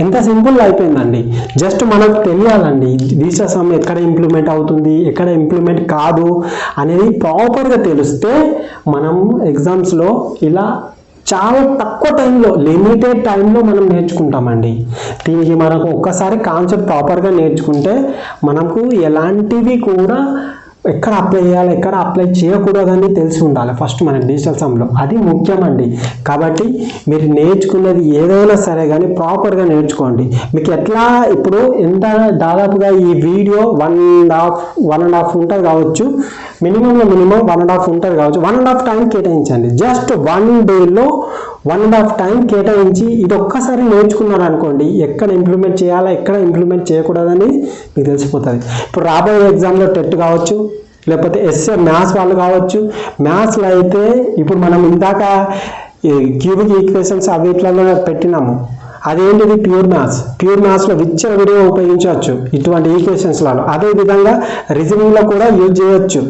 ఎంత సింపుల్ అయిపోయిందండి. జస్ట్ మనకు తెలియాలండి డిజిటల్ సమ్ ఎక్కడ ఇంప్లిమెంట్ అవుతుంది, ఎక్కడ ఇంప్లిమెంట్ కాదు అనేది ప్రాపర్గా తెలిస్తే మనం ఎగ్జామ్స్లో ఇలా చాలా తక్కువ టైంలో, లిమిటెడ్ టైంలో మనం నేర్చుకుంటామండి. దీనికి మనకు ఒక్కసారి కాన్సెప్ట్ ప్రాపర్గా నేర్చుకుంటే మనకు ఎలాంటివి కూడా ఎక్కడ అప్లై చేయాలి, ఎక్కడ అప్లై చేయకూడదని తెలిసి ఉండాలి ఫస్ట్ మన డిజిటల్ సమ్లో. అది ముఖ్యమండి. కాబట్టి మీరు నేర్చుకున్నది ఏదైనా సరే కానీ ప్రాపర్గా నేర్చుకోండి. మీకు ఎట్లా ఇప్పుడు ఎంత దాదాపుగా ఈ వీడియో 1.5 ఉంటుంది కావచ్చు, మినిమంలో మినిమం 1.5 ఉంటుంది కావచ్చు. 1.5 టైం కేటాయించండి. జస్ట్ 1 డేలో 1.5 టైం కేటాయించి ఇది ఒక్కసారి నేర్చుకున్నారు అనుకోండి, ఎక్కడ ఇంప్లిమెంట్ చేయాలా, ఎక్కడ ఇంప్లిమెంట్ చేయకూడదని మీకు తెలిసిపోతుంది. ఇప్పుడు రాబోయే ఎగ్జామ్లో టెట్ కావచ్చు, లేకపోతే ఎస్ఏ మ్యాథ్స్ వాళ్ళు కావచ్చు. మ్యాథ్స్లో అయితే ఇప్పుడు మనం ఇందాక క్యూబిక్ ఈక్వేషన్స్ అవిట్లలో పెట్టినాము, అదేంటిది ప్యూర్ మ్యాథ్స్లో విచ్చల వీడియో ఉపయోగించవచ్చు ఇటువంటి ఈక్వేషన్స్లలో. అదేవిధంగా రీజనింగ్లో కూడా యూజ్ చేయొచ్చు.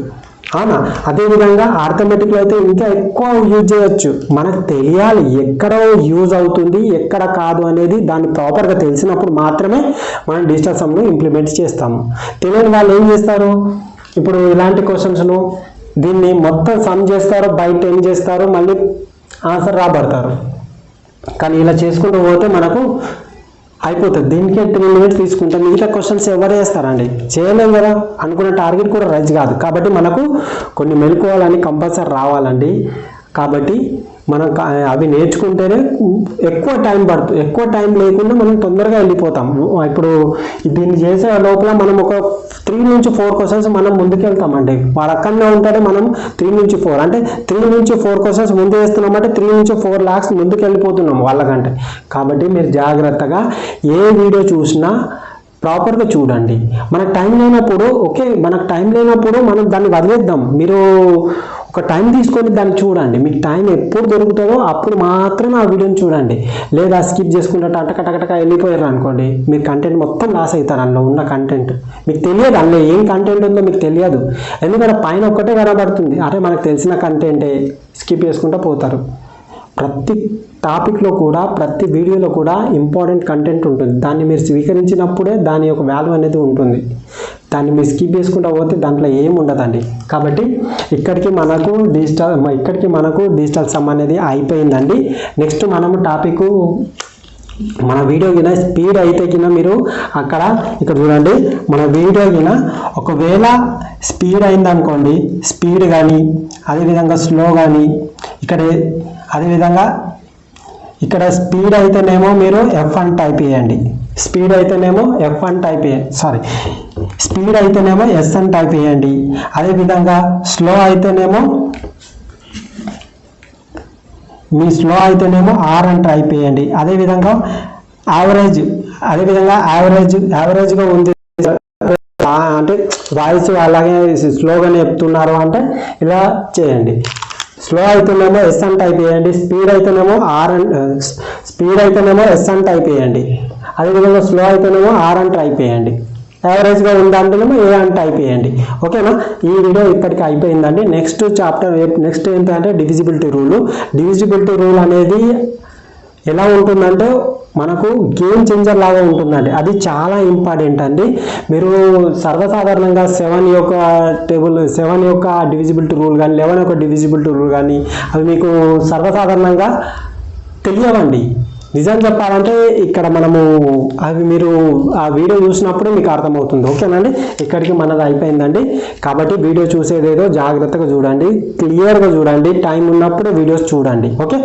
అవునా, అదేవిధంగా ఆర్థమెటిక్లో అయితే ఇంకా ఎక్కువ యూజ్ చేయొచ్చు. మనకు తెలియాలి ఎక్కడ యూజ్ అవుతుంది, ఎక్కడ కాదు అనేది. దాన్ని ప్రాపర్గా తెలిసినప్పుడు మాత్రమే మనం డిజిటల్ సమ్ను ఇంప్లిమెంట్ చేస్తాము. తెలియని వాళ్ళు ఏం చేస్తారు, ఇప్పుడు ఇలాంటి క్వశ్చన్స్ను దీన్ని మొత్తం సమ్ చేస్తారు, బై 10 చేస్తారు, మళ్ళీ ఆన్సర్ రాబడతారు. కానీ ఇలా చేసుకుంటూ పోతే మనకు అయిపోతుంది. దీనికే 3 మినిట్స్ తీసుకుంటాం. మిగతా క్వశ్చన్స్ ఎవరు చేస్తారండి, చేయలేం కదా. అనుకున్న టార్గెట్ కూడా రైజ్ కాదు. కాబట్టి మనకు కొన్ని మెళకువలని కంపల్సరీ రావాలండి. కాబట్టి మనం అవి నేర్చుకుంటేనే ఎక్కువ టైం పడుతుంది. ఎక్కువ టైం లేకుండా మనం తొందరగా వెళ్ళిపోతాం. ఇప్పుడు దీన్ని చేసే లోపల మనం ఒక 3 నుంచి 4 క్వశ్చన్స్ మనం ముందుకెళ్తామండి. వాడు అక్కడనే ఉంటాడే, మనం 3 నుంచి 4 అంటే 3 నుంచి 4 క్వశ్చన్స్ ముందు వేస్తున్నామంటే 3 నుంచి 4 lakhs ముందుకు వెళ్ళిపోతున్నాం వాళ్ళకంటే. కాబట్టి మీరు జాగ్రత్తగా ఏ వీడియో చూసినా ప్రాపర్గా చూడండి. మనకు టైం లేనప్పుడు మనం దాన్ని వదిలేద్దాం. మీరు ఒక టైం తీసుకొని దాన్ని చూడండి. మీకు టైం ఎప్పుడు దొరుకుతుందో అప్పుడు మాత్రమే ఆ వీడియోని చూడండి. లేదా స్కిప్ చేసుకుంటే టకటక వెళ్ళిపోయారు అనుకోండి, మీరు కంటెంట్ మొత్తం లాస్ అవుతారు. అందులో ఉన్న కంటెంట్ మీకు తెలియదు, అందులో ఏం కంటెంట్ ఉందో మీకు తెలియదు. ఎందుకంటే పైన ఒక్కటే కనబడుతుంది, అంటే మనకు తెలిసిన కంటెంటే స్కిప్ చేసుకుంటూ పోతారు. ప్రతి టాపిక్లో కూడా, ప్రతి వీడియోలో కూడా ఇంపార్టెంట్ కంటెంట్ ఉంటుంది. దాన్ని మీరు స్వీకరించినప్పుడే దాని యొక్క వాల్యూ అనేది ఉంటుంది. దాన్ని మీరు స్కిప్ చేసుకుంటూ పోతే దాంట్లో ఏం ఉండదండి. కాబట్టి ఇక్కడికి మనకు డిజిటల్ సమ్ అనేది అయిపోయిందండి. నెక్స్ట్ మనము టాపిక్ మన వీడియో కింద స్పీడ్ అయితే కింద మీరు ఇక్కడ చూడండి, మన వీడియో కింద ఒకవేళ స్పీడ్ అయిందనుకోండి, స్పీడ్ కానీ అదేవిధంగా స్లో కానీ అదేవిధంగా ఇక్కడ స్పీడ్ అయితేనేమో మీరు F1 టైప్ చేయండి, స్పీడ్ అయితేనేమో F1 టైప్ చేయండి, స్పీడ్ అయితేనేమో SN టైప్ చేయండి. అదేవిధంగా స్లో అయితేనేమో R అని టైప్ చేయండి. అదేవిధంగా యావరేజ్గా ఉంది అంటే వాయిస్ అలాగే స్లోగానే చెప్తున్నారు అంటే ఇలా చేయండి. స్లో అయితేనేమో SN టైప్ చేయండి, స్పీడ్ అయితేనేమో SN టైప్ చేయండి. అదేవిధంగా స్లో అయితేనేమో R అని టైప్ చేయండి. యావరేజ్గా ఉందంటేనేమో A అని టైప్ చేయండి. ఓకేనా, ఈ వీడియో ఇప్పటికి అయిపోయిందండి. నెక్స్ట్ ఏంటంటే డివిజిబిలిటీ రూల్ అనేది ఎలా ఉంటుందంటే మనకు గేమ్ చేంజర్ లాగా ఉంటుందండి. అది చాలా ఇంపార్టెంట్ అండి. మీరు సర్వసాధారణంగా 7 యొక్క టేబుల్, 7 యొక్క డివిజిబిలిటీ రూల్ కానీ 11 యొక్క డివిజిబిలిటీ రూల్ కానీ అవి మీకు సర్వసాధారణంగా తెలియవండి. నిజం చెప్పాలంటే ఇక్కడ మనము అవి మీరు ఆ వీడియో చూసినప్పుడే మీకు అర్థమవుతుంది. ఓకేనండి, ఇక్కడికి మనది అయిపోయిందండి. కాబట్టి వీడియో చూసేదేదో జాగ్రత్తగా చూడండి, క్లియర్గా చూడండి, టైం ఉన్నప్పుడే వీడియోస్ చూడండి. ఓకే.